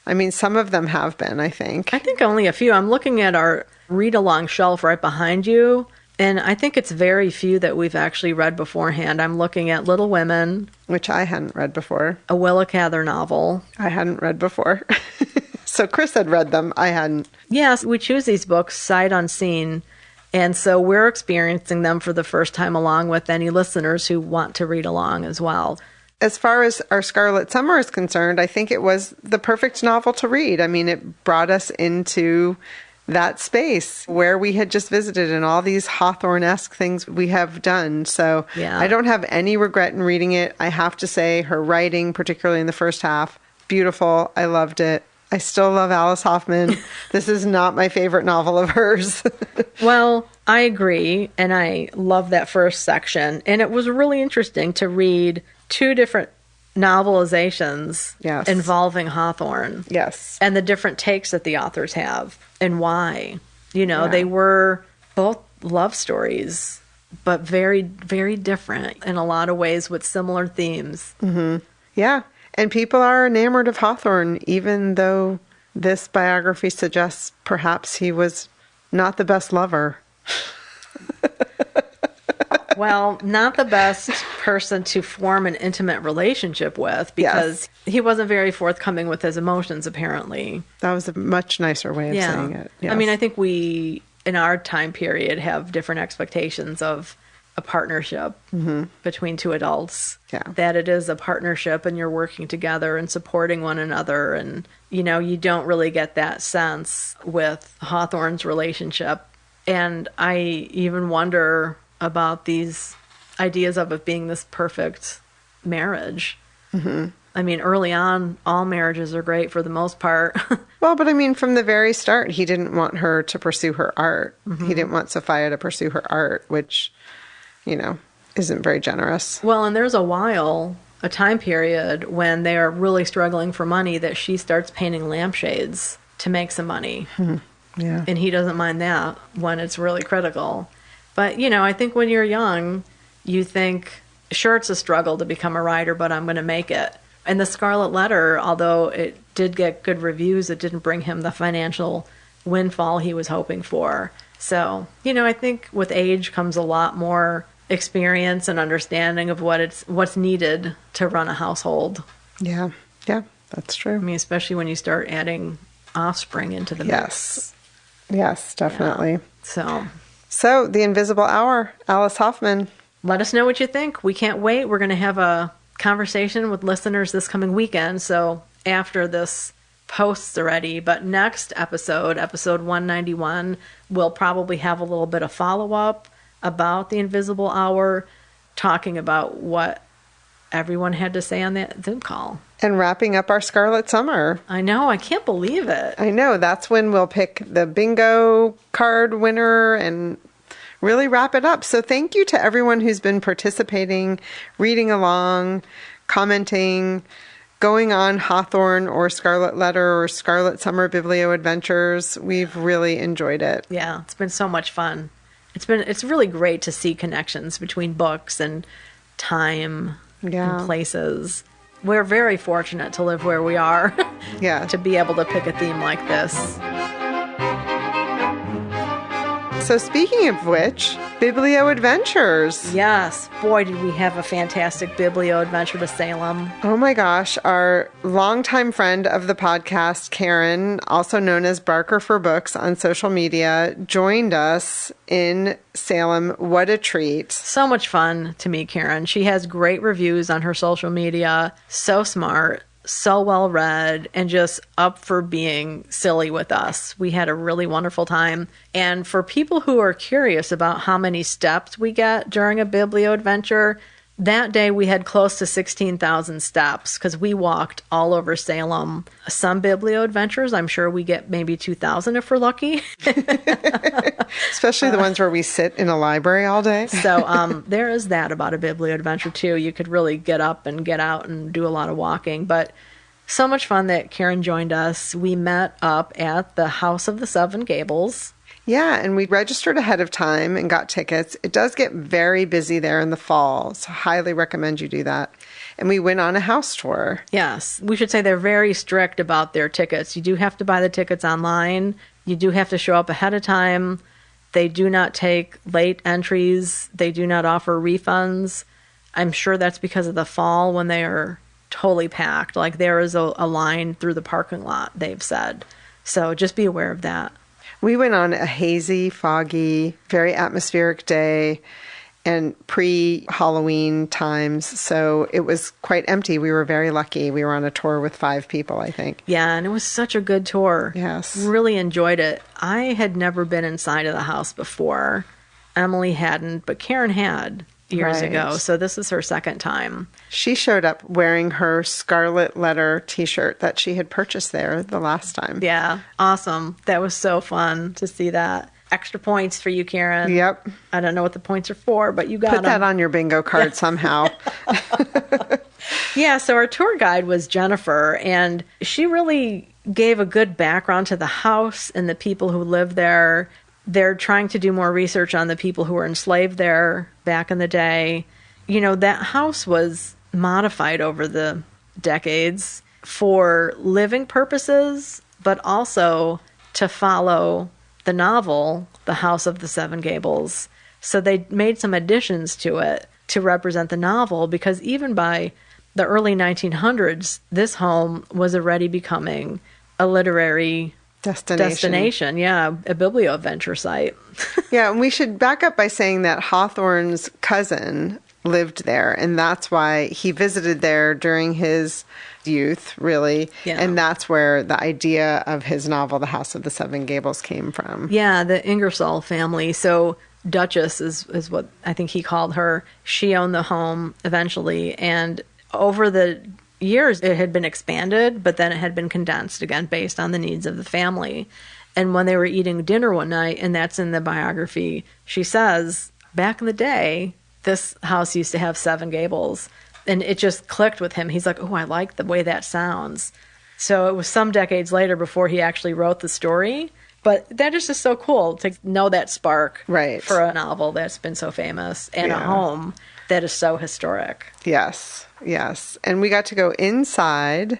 I mean, some of them have been, I think. I think only a few. I'm looking at our read-along shelf right behind you, and I think it's very few that we've actually read beforehand. I'm looking at Little Women, which I hadn't read before. A Willa Cather novel. I hadn't read before. So Chris had read them. I hadn't. Yes, we choose these books sight unseen, and so we're experiencing them for the first time along with any listeners who want to read along as well. As far as our Scarlet Summer is concerned, I think it was the perfect novel to read. I mean, it brought us into that space where we had just visited and all these Hawthorne-esque things we have done. So yeah. I don't have any regret in reading it. I have to say her writing, particularly in the first half, beautiful. I loved it. I still love Alice Hoffman. This is not my favorite novel of hers. Well, I agree. And I love that first section. And it was really interesting to read two different novelizations involving Hawthorne. Yes. And the different takes that the authors have and why. You know, they were both love stories, but very, very different in a lot of ways with similar themes. Mm-hmm. Yeah. And people are enamored of Hawthorne, even though this biography suggests perhaps he was not the best lover. Well, not the best person to form an intimate relationship with, because he wasn't very forthcoming with his emotions, apparently. That was a much nicer way of saying it. Yes. I mean, I think we, in our time period, have different expectations of a partnership between two adults. Yeah. That it is a partnership and you're working together and supporting one another. And, you know, you don't really get that sense with Hawthorne's relationship. And I even wonder about these ideas of it being this perfect marriage. I mean, early on, all marriages are great for the most part. Well, but I mean, from the very start, he didn't want her to pursue her art. He didn't want Sophia to pursue her art, which, you know, isn't very generous. Well, and there's a time period when they are really struggling for money that she starts painting lampshades to make some money. Yeah. And he doesn't mind that when it's really critical. But, you know, I think when you're young, you think, sure, it's a struggle to become a writer, but I'm going to make it. And the Scarlet Letter, although it did get good reviews, it didn't bring him the financial windfall he was hoping for. So, you know, I think with age comes a lot more experience and understanding of what's needed to run a household. Yeah. Yeah, that's true. I mean, especially when you start adding offspring into the mix. Yes, definitely. Yeah. So, The Invisible Hour, Alice Hoffman. Let us know what you think. We can't wait. We're going to have a conversation with listeners this coming weekend. So after this posts already, but next episode 191, we'll probably have a little bit of follow-up about The Invisible Hour, talking about what everyone had to say on that Zoom call. And wrapping up our Scarlet Summer. I know. I can't believe it. I know. That's when we'll pick the bingo card winner and really wrap it up. So thank you to everyone who's been participating, reading along, commenting, going on Hawthorne or Scarlet Letter or Scarlet Summer Biblio Adventures. We've really enjoyed it. Yeah, it's been so much fun. It's really great to see connections between books and time and places. We're very fortunate to live where we are. To be able to pick a theme like this. So speaking of which, Biblio Adventures. Yes. Boy, did we have a fantastic Biblio adventure to Salem. Oh my gosh. Our longtime friend of the podcast, Karen, also known as Barker for Books on social media, joined us in Salem. What a treat. So much fun to meet Karen. She has great reviews on her social media. So smart. So well read, and just up for being silly with us. We had a really wonderful time. And for people who are curious about how many steps we get during a Biblio adventure, that day we had close to 16,000 steps because we walked all over Salem. Some Biblio adventures, I'm sure we get maybe 2,000 if we're lucky. Especially the ones where we sit in a library all day. So there is that about a Biblio adventure too. You could really get up and get out and do a lot of walking. But so much fun that Karen joined us. We met up at the House of the Seven Gables. Yeah, and we registered ahead of time and got tickets. It does get very busy there in the fall, so highly recommend you do that. And we went on a house tour. Yes, we should say they're very strict about their tickets. You do have to buy the tickets online. You do have to show up ahead of time. They do not take late entries. They do not offer refunds. I'm sure that's because of the fall when they are totally packed. Like there is a line through the parking lot, they've said. So just be aware of that. We went on a hazy, foggy, very atmospheric day and pre-Halloween times, so it was quite empty. We were very lucky. We were on a tour with 5 people, I think. Yeah, and it was such a good tour. Yes. Really enjoyed it. I had never been inside of the house before. Emily hadn't, but Karen had years ago, so this is her second time. She showed up wearing her Scarlet Letter t-shirt that she had purchased there the last time. Yeah, awesome. That was so fun to see that. Extra points for you, Karen. Yep. I don't know what the points are for, but you got Put that on your bingo card somehow. Yeah, so our tour guide was Jennifer, and she really gave a good background to the house and the people who live there. They're trying to do more research on the people who were enslaved there back in the day. You know, that house was modified over the decades for living purposes, but also to follow the novel, The House of the Seven Gables. So they made some additions to it to represent the novel, because even by the early 1900s, this home was already becoming a literary destination. Yeah, a Biblio Adventure site. Yeah, and we should back up by saying that Hawthorne's cousin lived there, and that's why he visited there during his youth, really. Yeah. And that's where the idea of his novel, The House of the Seven Gables, came from. Yeah, the Ingersoll family. So Duchess is what I think he called her. She owned the home eventually, and over the years it had been expanded, but then it had been condensed again based on the needs of the family. And when they were eating dinner one night, and that's in the biography, she says, back in the day, this house used to have 7 gables. And it just clicked with him. He's like, oh, I like the way that sounds. So it was some decades later before he actually wrote the story. But that is just so cool to know that spark for a novel that's been so famous and a home that is so historic. Yes, yes. And we got to go inside.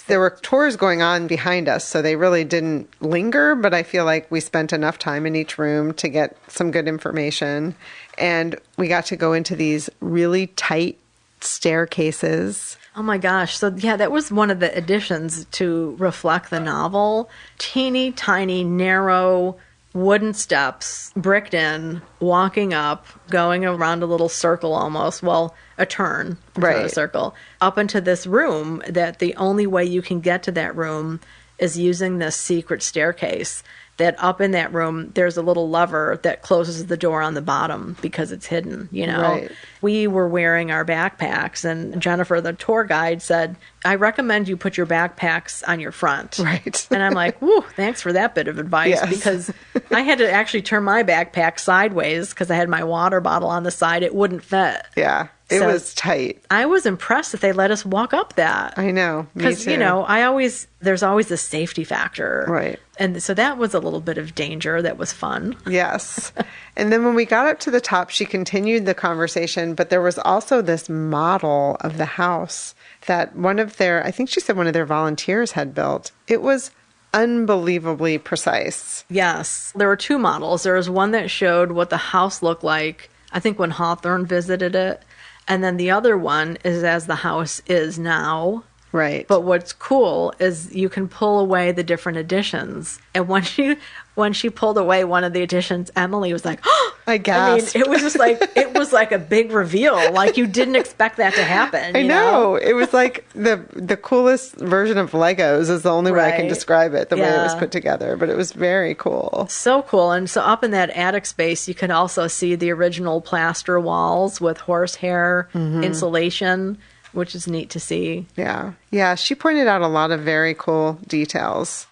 There were tours going on behind us, so they really didn't linger, but I feel like we spent enough time in each room to get some good information. And we got to go into these really tight staircases. Oh my gosh. So yeah, that was one of the additions to reflect the novel. Teeny tiny, narrow wooden steps, bricked in, walking up, going around a little circle almost. Well, a turn, not a circle, up into this room that the only way you can get to that room is using this secret staircase. That up in that room, there's a little lever that closes the door on the bottom because it's hidden, you know. Right. We were wearing our backpacks, and Jennifer, the tour guide, said, I recommend you put your backpacks on your front. Right. And I'm like, woo, thanks for that bit of advice, because I had to actually turn my backpack sideways because I had my water bottle on the side. It wouldn't fit. Yeah. It was tight. I was impressed that they let us walk up that. I know. Because, you know, there's always a safety factor. Right. And so that was a little bit of danger that was fun. Yes. And then when we got up to the top, she continued the conversation, but there was also this model of the house that I think she said one of their volunteers had built. It was unbelievably precise. Yes. There were 2 models. There was one that showed what the house looked like, I think when Hawthorne visited it. And then the other one is as the house is now. Right. But what's cool is you can pull away the different additions. And when she pulled away one of the additions, Emily was like, oh! I gasped. I mean, it was like a big reveal. Like you didn't expect that to happen. I know. It was like the coolest version of Legos is the only way I can describe it, the way it was put together. But it was very cool. So cool. And so up in that attic space, you can also see the original plaster walls with horsehair insulation, which is neat to see. Yeah. Yeah. She pointed out a lot of very cool details.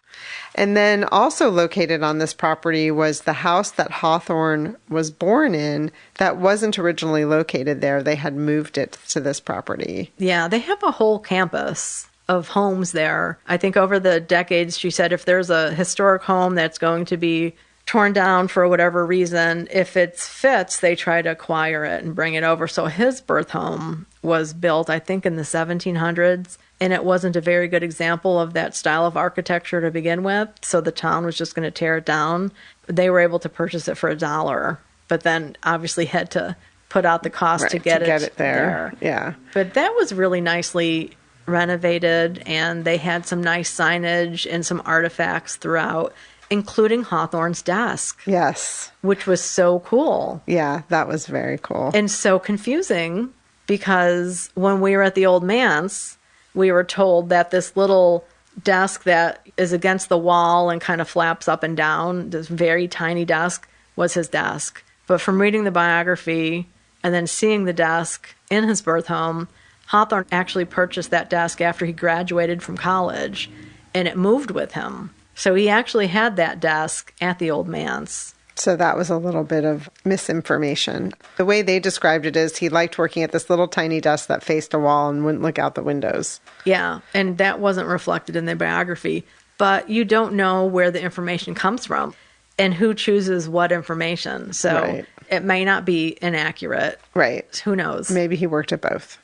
And then also located on this property was the house that Hawthorne was born in that wasn't originally located there. They had moved it to this property. Yeah, they have a whole campus of homes there. I think over the decades, she said if there's a historic home that's going to be torn down for whatever reason, if it fits, they try to acquire it and bring it over. So his birth home was built, I think, in the 1700s. And it wasn't a very good example of that style of architecture to begin with. So the town was just going to tear it down. They were able to purchase it for $1, but then obviously had to put out the cost to get it there. Yeah. But that was really nicely renovated, and they had some nice signage and some artifacts throughout, including Hawthorne's desk. Yes. Which was so cool. Yeah, that was very cool. And so confusing, because when we were at the old manse, we were told that this little desk that is against the wall and kind of flaps up and down, this very tiny desk, was his desk. But from reading the biography and then seeing the desk in his birth home, Hawthorne actually purchased that desk after he graduated from college, and it moved with him. So he actually had that desk at the old manse. So that was a little bit of misinformation. The way they described it is he liked working at this little tiny desk that faced a wall and wouldn't look out the windows. Yeah, and that wasn't reflected in the biography. But you don't know where the information comes from and who chooses what information. So it may not be inaccurate. Right. Who knows? Maybe he worked at both.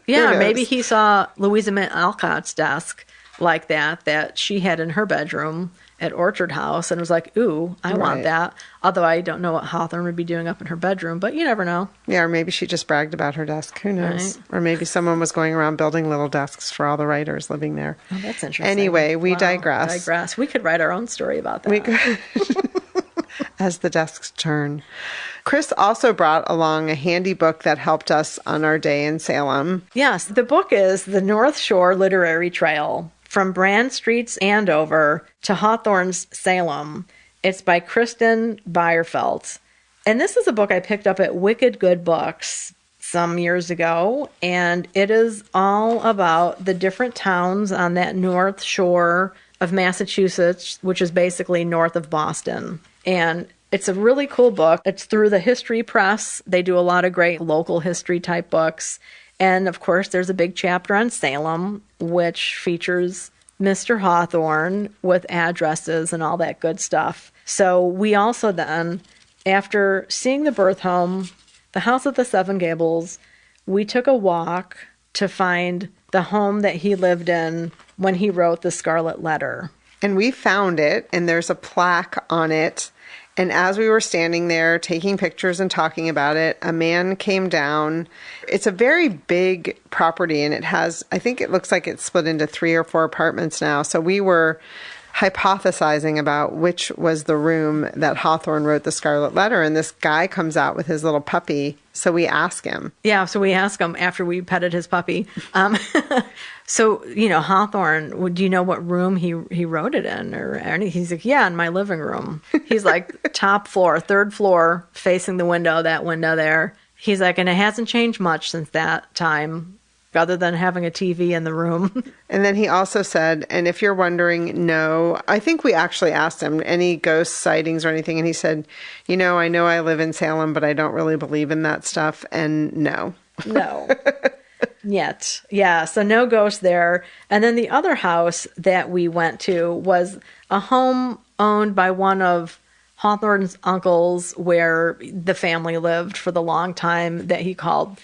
Yeah, maybe he saw Louisa May Alcott's desk like that she had in her bedroom. at Orchard House and was like, ooh, I want Right. that. Although I don't know what Hawthorne would be doing up in her bedroom, but you never know. Yeah, or maybe she just bragged about her desk. Who knows? Right. Or maybe someone was going around building little desks for all the writers living there. Oh, that's interesting. Anyway, we Wow, digress. We could write our own story about that. We could, as the desks turn. Chris also brought along a handy book that helped us on our day in Salem. Yes, the book is The North Shore Literary Trail, From Brand Street's Andover to Hawthorne's Salem. It's by Kristen Beyerfeld. And this is a book I picked up at Wicked Good Books some years ago, and it is all about the different towns on that North Shore of Massachusetts, which is basically north of Boston. And it's a really cool book. It's through the History Press. They do a lot of great local history type books. And of course, there's a big chapter on Salem, which features Mr. Hawthorne with addresses and all that good stuff. So we also then, after seeing the birth home, the House of the Seven Gables, we took a walk to find the home that he lived in when he wrote the Scarlet Letter. And we found it, and there's a plaque on it. And as we were standing there taking pictures and talking about it, a man came down. It's a very big property, and it has, I think it looks like it's split into 3 or 4 apartments now. So we were hypothesizing about which was the room that Hawthorne wrote the Scarlet Letter, and this guy comes out with his little puppy. So we ask him. Yeah, so we asked him after we petted his puppy. So, Hawthorne, do you know what room he wrote it in? Or anything? He's like, yeah, in my living room. He's like, top floor, 3rd floor, facing the window, that window there. He's like, and it hasn't changed much since that time, other than having a TV in the room. And then he also said, and if you're wondering, no, I think we actually asked him any ghost sightings or anything. And he said, I know I live in Salem, but I don't really believe in that stuff. And no. No. Yet. Yeah, so no ghosts there. And then the other house that we went to was a home owned by one of Hawthorne's uncles where the family lived for the long time that he called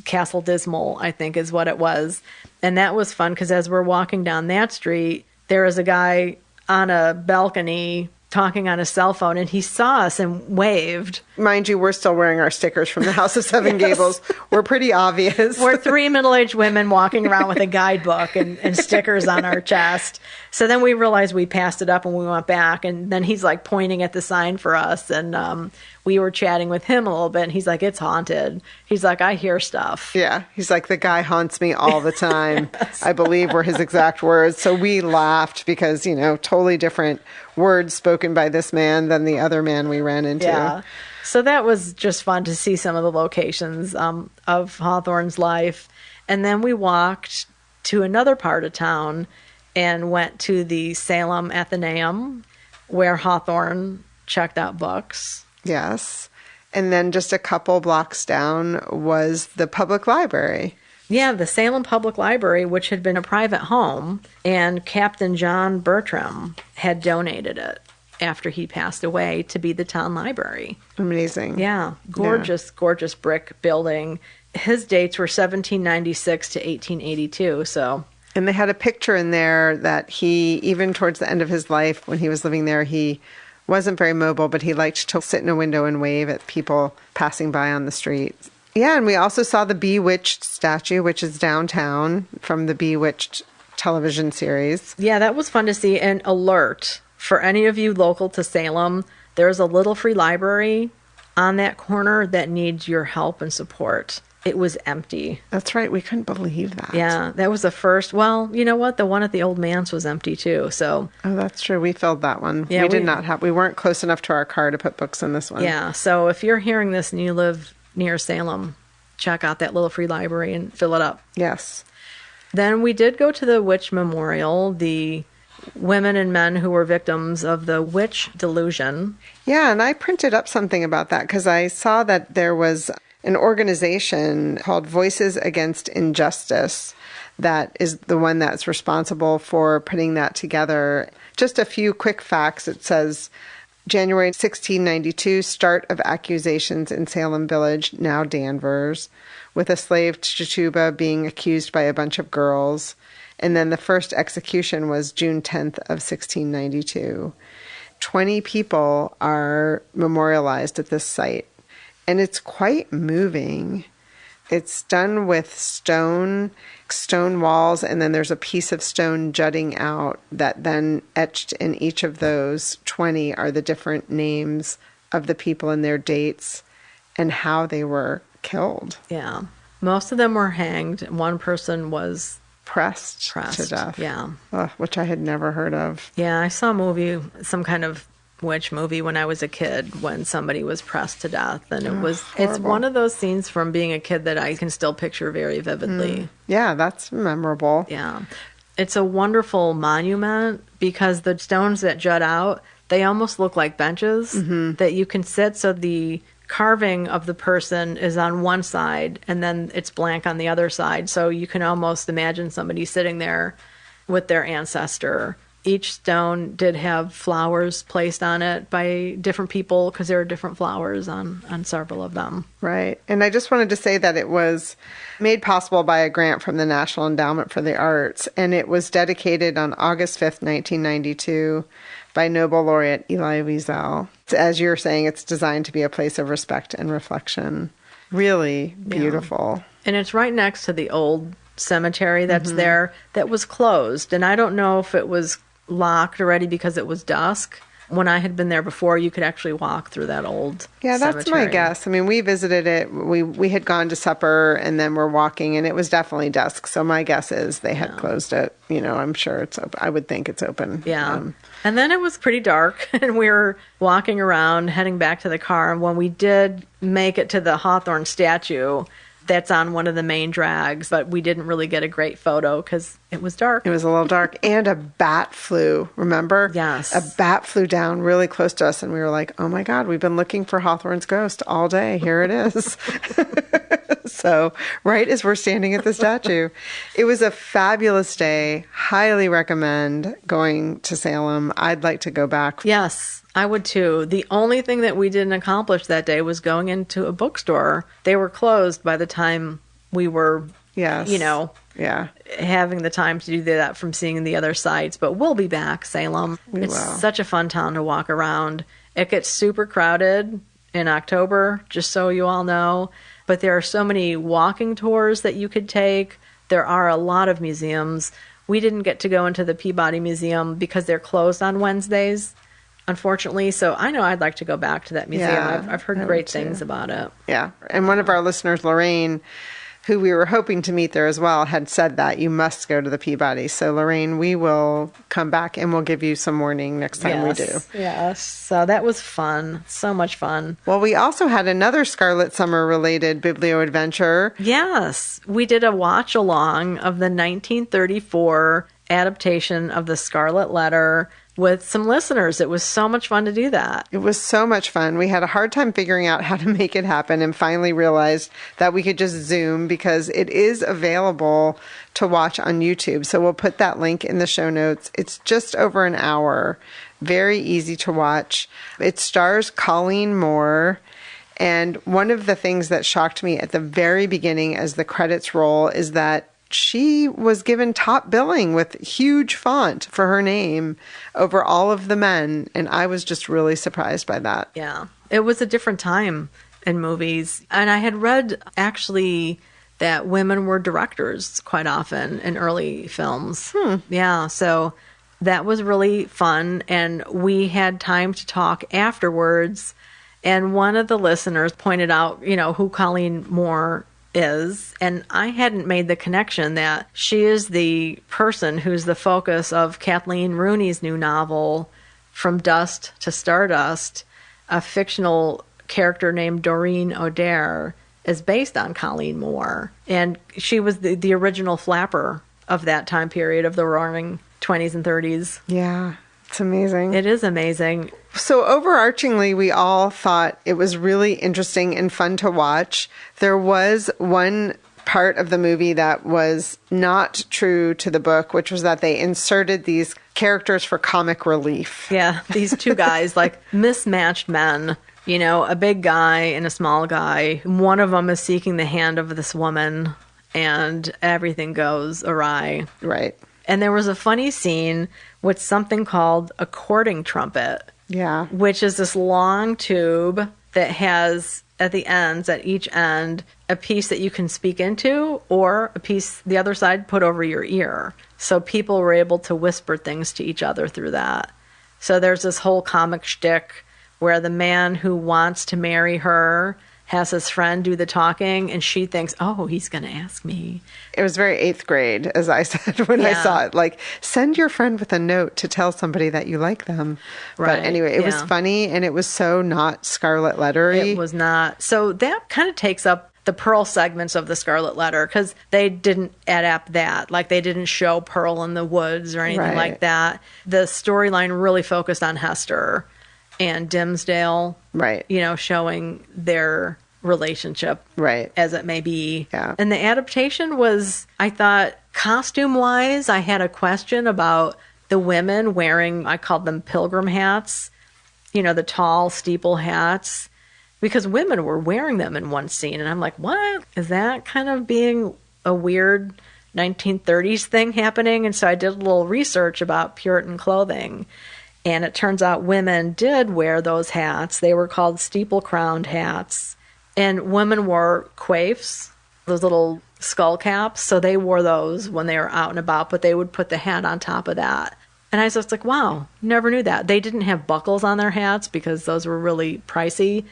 Castle Dismal, I think is what it was. And that was fun because as we're walking down that street, there is a guy on a balcony talking on his cell phone, and he saw us and waved. Mind you, we're still wearing our stickers from the House of Seven Yes. Gables. We're pretty obvious. We're 3 middle-aged women walking around with a guidebook and stickers on our chest. So then we realized we passed it up and we went back, and then he's like pointing at the sign for us, and we were chatting with him a little bit, and he's like, it's haunted. He's like, I hear stuff. Yeah. He's like, the guy haunts me all the time. Yes. I believe were his exact words. So we laughed because, totally different words spoken by this man than the other man we ran into. Yeah. So that was just fun to see some of the locations of Hawthorne's life. And then we walked to another part of town and went to the Salem Athenaeum where Hawthorne checked out books. Yes. And then just a couple blocks down was the public library. Yeah, the Salem Public Library, which had been a private home, and Captain John Bertram had donated it after he passed away to be the town library. Amazing. Yeah, gorgeous brick building. His dates were 1796 to 1882, so... And they had a picture in there that he, even towards the end of his life, when he was living there, he wasn't very mobile, but he liked to sit in a window and wave at people passing by on the street. Yeah, and we also saw the Bewitched statue, which is downtown from the Bewitched television series. Yeah, that was fun to see. And alert, for any of you local to Salem, there's a little free library on that corner that needs your help and support. It was empty. That's right. We couldn't believe that. Yeah, that was the first. Well, you know what? The one at the Old Manse was empty too. So. Oh, that's true. We filled that one. Yeah, we weren't close enough to our car to put books in this one. Yeah. So if you're hearing this and you live near Salem, check out that little free library and fill it up. Yes. Then we did go to the Witch Memorial, the women and men who were victims of the witch delusion. Yeah, and I printed up something about that because I saw that there was an organization called Voices Against Injustice that is the one that's responsible for putting that together. Just a few quick facts. It says, January 1692, start of accusations in Salem Village, now Danvers, with a slave Tituba being accused by a bunch of girls. And then the first execution was June 10th of 1692. 20 people are memorialized at this site, and it's quite moving. It's done with stone walls, and then there's a piece of stone jutting out that then etched in each of those 20 are the different names of the people and their dates and how they were killed. Yeah. Most of them were hanged. One person was pressed to death. Yeah. Which I had never heard of. Yeah, I saw a movie, some kind of witch movie when I was a kid when somebody was pressed to death. And it's one of those scenes from being a kid that I can still picture very vividly. Yeah, that's memorable. Yeah. It's a wonderful monument because the stones that jut out, they almost look like benches that you can sit, so the carving of the person is on one side and then it's blank on the other side. So you can almost imagine somebody sitting there with their ancestor. Each stone did have flowers placed on it by different people because there are different flowers on several of them. Right. And I just wanted to say that it was made possible by a grant from the National Endowment for the Arts, and it was dedicated on August 5th, 1992 by Nobel laureate Elie Wiesel. As you're saying, it's designed to be a place of respect and reflection. Really beautiful. Yeah. And it's right next to the old cemetery that's there that was closed. And I don't know if it was locked already because it was dusk. When I had been there before, you could actually walk through that old cemetery. That's my guess. I mean, we visited it. We had gone to supper and then we're walking, and it was definitely dusk. So my guess is they had closed it. You know, I'm sure it's open. I would think it's open. Yeah. And then it was pretty dark, and we were walking around, heading back to the car. And when we did make it to the Hawthorne statue, that's on one of the main drags, but we didn't really get a great photo because it was dark. It was a little dark, and a bat flew, remember? Yes. A bat flew down really close to us, and we were like, oh my God, we've been looking for Hawthorne's ghost all day. Here it is. So, right as we're standing at the statue. It was a fabulous day. Highly recommend going to Salem. I'd like to go back. Yes, I would too. The only thing that we didn't accomplish that day was going into a bookstore. They were closed by the time we were, having the time to do that from seeing the other sites. But we'll be back, Salem. It's such a fun town to walk around. It gets super crowded in October, just so you all know. But there are so many walking tours that you could take. There are a lot of museums. We didn't get to go into the Peabody Museum because they're closed on Wednesdays, unfortunately. So I know I'd like to go back to that museum. Yeah, I've heard great things about it. Yeah. And one of our listeners, Lorraine, who we were hoping to meet there as well, had said that you must go to the Peabody. So, Lorraine, we will come back and we'll give you some warning next time we do. Yes. So that was fun. So much fun. Well, we also had another Scarlet Summer related Biblio Adventure. Yes. We did a watch along of the 1934 adaptation of the Scarlet Letter with some listeners. It was so much fun to do that. It was so much fun. We had a hard time figuring out how to make it happen and finally realized that we could just Zoom because it is available to watch on YouTube. So we'll put that link in the show notes. It's just over an hour. Very easy to watch. It stars Colleen Moore. And one of the things that shocked me at the very beginning as the credits roll is that she was given top billing with huge font for her name over all of the men. And I was just really surprised by that. Yeah. It was a different time in movies. And I had read actually that women were directors quite often in early films. Yeah. So that was really fun. And we had time to talk afterwards. And one of the listeners pointed out, who Colleen Moore is, and I hadn't made the connection that she is the person who's the focus of Kathleen Rooney's new novel, From Dust to Stardust. A fictional character named Doreen O'Dare is based on Colleen Moore, and she was the original flapper of that time period of the roaring 20s and 30s. Yeah, it's amazing. It is amazing. So overarchingly, we all thought it was really interesting and fun to watch. There was one part of the movie that was not true to the book, which was that they inserted these characters for comic relief. Yeah, these two guys, like mismatched men, a big guy and a small guy. One of them is seeking the hand of this woman, and everything goes awry. Right. And there was a funny scene with something called a courting trumpet. Yeah. Which is this long tube that has at the ends, at each end, a piece that you can speak into or a piece, the other side, put over your ear. So people were able to whisper things to each other through that. So there's this whole comic shtick where the man who wants to marry her has his friend do the talking, and she thinks, oh, he's going to ask me. It was very 8th grade, as I said when I saw it. Like, send your friend with a note to tell somebody that you like them. Right. But anyway, it was funny, and it was so not Scarlet Letter-y. It was not. So that kind of takes up the Pearl segments of the Scarlet Letter, because they didn't adapt that. Like, they didn't show Pearl in the woods or anything like that. The storyline really focused on Hester and Dimsdale, you know, showing their relationship, as it may be. Yeah. And the adaptation was, I thought, costume-wise, I had a question about the women wearing, I called them pilgrim hats, you know, the tall steeple hats, because women were wearing them in one scene. And I'm like, what? Is that kind of being a weird 1930s thing happening? And so I did a little research about Puritan clothing. And it turns out women did wear those hats. They were called steeple-crowned hats. And women wore coifs, those little skull caps. So they wore those when they were out and about, but they would put the hat on top of that. And I was just like, wow, never knew that. They didn't have buckles on their hats because those were really pricey.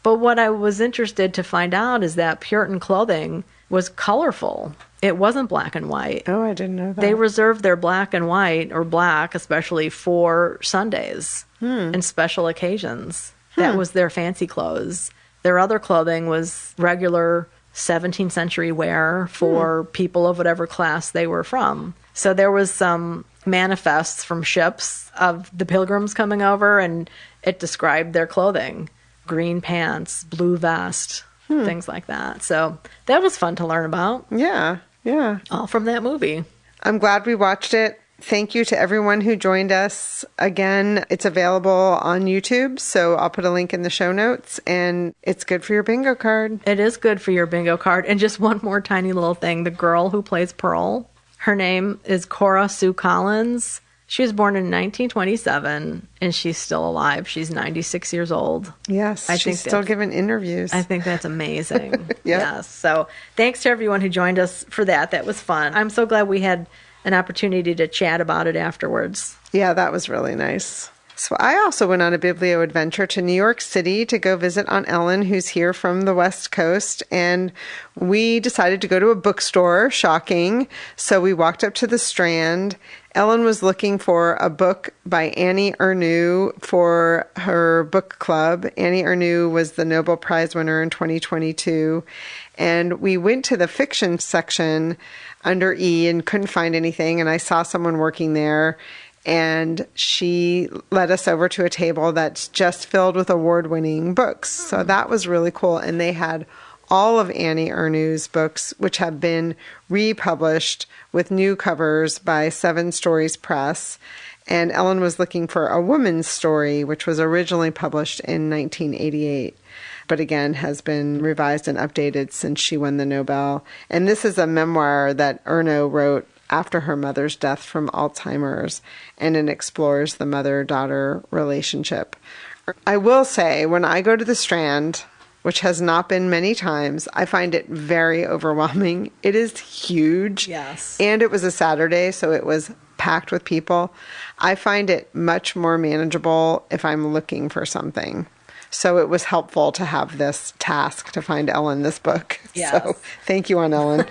But what I was interested to find out is that Puritan clothing was colorful. It wasn't black and white. Oh, I didn't know that. They reserved their black and white, or black especially, for Sundays and special occasions. That was their fancy clothes. Their other clothing was regular 17th century wear for people of whatever class they were from. So there was some manifests from ships of the pilgrims coming over, and it described their clothing. Green pants, blue vest, things like that. So that was fun to learn about. Yeah. Yeah. All from that movie. I'm glad we watched it. Thank you to everyone who joined us. Again, it's available on YouTube, so I'll put a link in the show notes, and it's good for your bingo card. It is good for your bingo card. And just one more tiny little thing. The girl who plays Pearl, her name is Cora Sue Collins. She was born in 1927, and she's still alive. She's 96 years old. Yes, she's still giving interviews. I think that's amazing. Yes. So thanks to everyone who joined us for that. That was fun. I'm so glad we had an opportunity to chat about it afterwards. Yeah, that was really nice. So I also went on a Biblio adventure to New York City to go visit Aunt Ellen, who's here from the West Coast. And we decided to go to a bookstore, shocking. So we walked up to the Strand. Ellen was looking for a book by Annie Ernaux for her book club. Annie Ernaux was the Nobel Prize winner in 2022. And we went to the fiction section under E and couldn't find anything. And I saw someone working there, and she led us over to a table that's just filled with award-winning books. So that was really cool. And they had all of Annie Ernaux's books, which have been republished with new covers by Seven Stories Press. And Ellen was looking for A Woman's Story, which was originally published in 1988, but again has been revised and updated since she won the Nobel. And this is a memoir that Ernaux wrote after her mother's death from Alzheimer's, and it explores the mother-daughter relationship. I will say, when I go to the Strand, which has not been many times, I find it very overwhelming. It is huge. Yes. And it was a Saturday, so it was packed with people. I find it much more manageable if I'm looking for something. So it was helpful to have this task to find Ellen this book. Yes. So thank you, Aunt Ellen.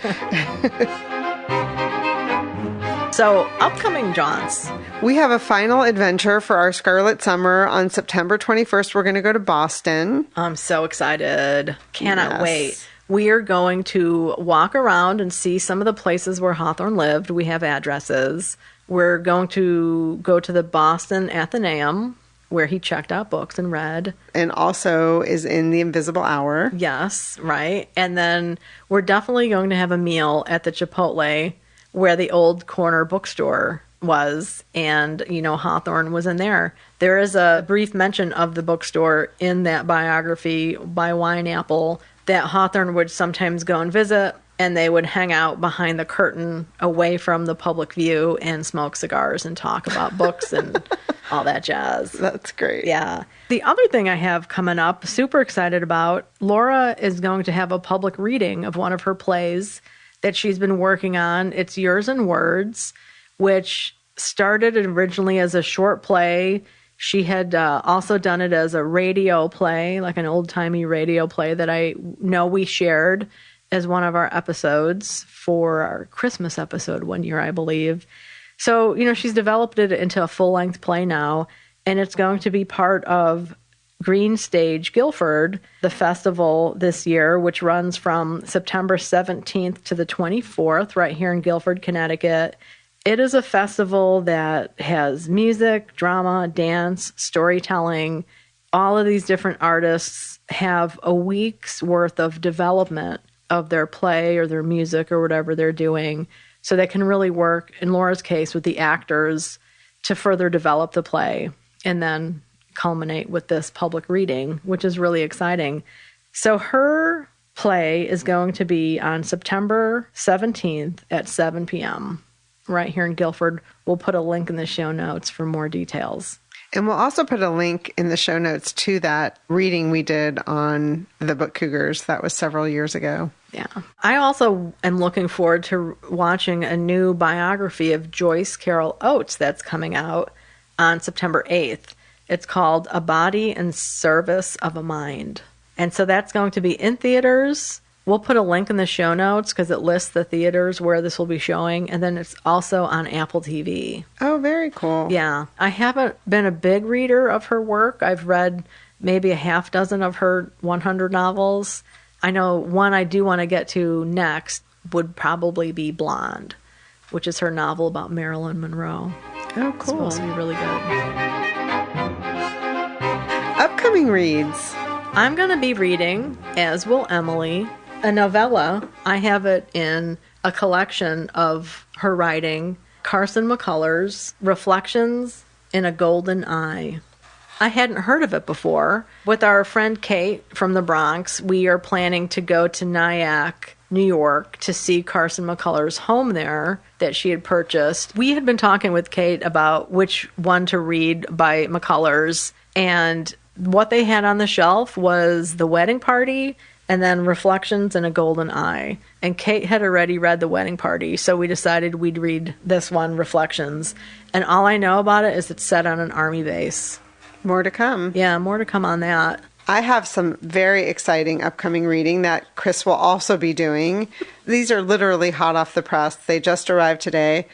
So, upcoming jaunts. We have a final adventure for our Scarlet Summer. On September 21st, we're going to go to Boston. I'm so excited. Cannot wait. We are going to walk around and see some of the places where Hawthorne lived. We have addresses. We're going to go to the Boston Athenaeum, where he checked out books and read. And also is in the Invisible Hour. Yes, right. And then we're definitely going to have a meal at the Chipotle, where the old corner bookstore was, and, you know, Hawthorne was in there. There is a brief mention of the bookstore in that biography by Wineapple that Hawthorne would sometimes go and visit, and they would hang out behind the curtain away from the public view and smoke cigars and talk about books and all that jazz. That's great. Yeah. The other thing I have coming up, super excited about, Laura is going to have a public reading of one of her plays that she's been working on. It's Yours in Words, which started originally as a short play. She had also done it as a radio play, like an old-timey radio play that I know we shared as one of our episodes for our Christmas episode one year, I believe. So, she's developed it into a full-length play now, and it's going to be part of Green Stage Guilford, the festival this year, which runs from September 17th to the 24th right here in Guilford, Connecticut. It is a festival that has music, drama, dance, storytelling. All of these different artists have a week's worth of development of their play or their music or whatever they're doing, so they can really work, in Laura's case, with the actors to further develop the play and then culminate with this public reading, which is really exciting. So her play is going to be on September 17th at 7 p.m. right here in Guilford. We'll put a link in the show notes for more details. And we'll also put a link in the show notes to that reading we did on the book Cougars. That was several years ago. Yeah. I also am looking forward to watching a new biography of Joyce Carol Oates that's coming out on September 8th. It's called A Body in Service of a Mind. And so that's going to be in theaters. We'll put a link in the show notes because it lists the theaters where this will be showing. And then it's also on Apple TV. Oh, very cool. Yeah. I haven't been a big reader of her work. I've read maybe a half dozen of her 100 novels. I know one I do want to get to next would probably be Blonde, which is her novel about Marilyn Monroe. Oh, cool. It's supposed to be really good. Upcoming reads. I'm going to be reading, as will Emily, a novella. I have it in a collection of her writing, Carson McCullers' Reflections in a Golden Eye. I hadn't heard of it before. With our friend Kate from the Bronx, we are planning to go to Nyack, New York, to see Carson McCullers' home there that she had purchased. We had been talking with Kate about which one to read by McCullers, and what they had on the shelf was The Wedding Party and then Reflections in a Golden Eye. And Kate had already read The Wedding Party, so we decided we'd read this one, Reflections. And all I know about it is it's set on an army base. More to come. Yeah, more to come on that. I have some very exciting upcoming reading that Chris will also be doing. These are literally hot off the press. They just arrived today.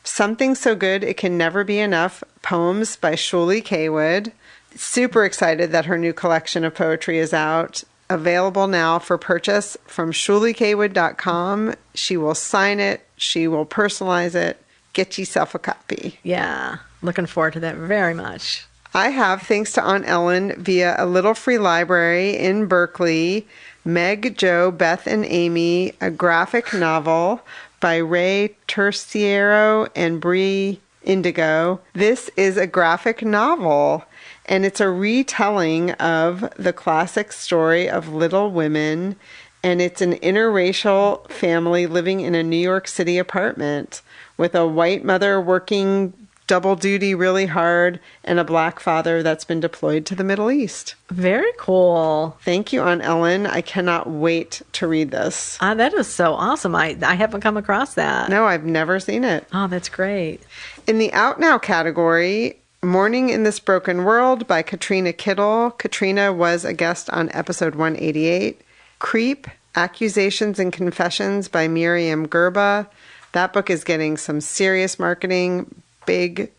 Something So Good It Can Never Be Enough, Poems by Shuli Kaywood. Super excited that her new collection of poetry is out. Available now for purchase from ShuliKaywood.com. She will sign it. She will personalize it. Get yourself a copy. Yeah, looking forward to that very much. I have, thanks to Aunt Ellen, via a little free library in Berkeley, Meg, Jo, Beth, and Amy, a graphic novel by Ray Terciero and Bree Indigo. This is a graphic novel, and it's a retelling of the classic story of Little Women, and it's an interracial family living in a New York City apartment with a white mother working double duty really hard and a black father that's been deployed to the Middle East. Very cool. Thank you, Aunt Ellen. I cannot wait to read this. That is so awesome. I haven't come across that. No, I've never seen it. Oh, that's great. In the Out Now category, Morning in This Broken World by Katrina Kittle. Katrina was a guest on episode 188. Creep, Accusations and Confessions by Miriam Gerba. That book is getting some serious marketing, big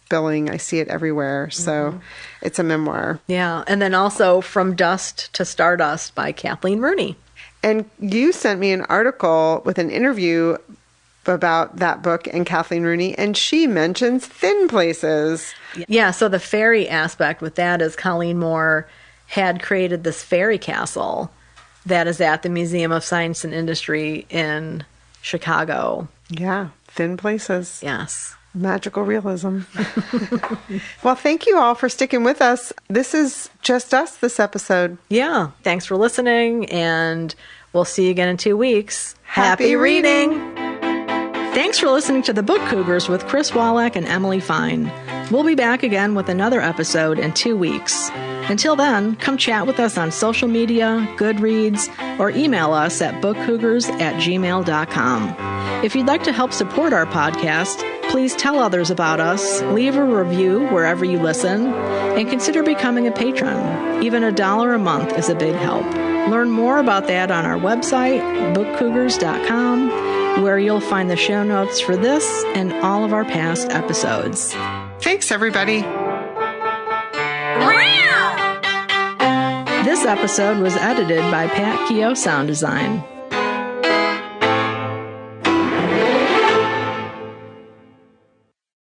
billing. I see it everywhere. So it's a memoir. Yeah. And then also From Dust to Stardust by Kathleen Rooney. And you sent me an article with an interview about that book and Kathleen Rooney, and she mentions thin places. Yeah, so the fairy aspect with that is Colleen Moore had created this fairy castle that is at the Museum of Science and Industry in Chicago. Yeah, thin places. Yes. Magical realism. Well, thank you all for sticking with us. This is just us this episode. Yeah. Thanks for listening, and We'll see you again in 2 weeks. Happy reading! Thanks for listening to The Book Cougars with Chris Wallach and Emily Fine. We'll be back again with another episode in 2 weeks. Until then, come chat with us on social media, Goodreads, or email us at bookcougars@gmail.com. If you'd like to help support our podcast, please tell others about us, leave a review wherever you listen, and consider becoming a patron. Even $1 a month is a big help. Learn more about that on our website, bookcougars.com, where you'll find the show notes for this and all of our past episodes. Thanks, everybody. This episode was edited by Pat Keogh Sound Design.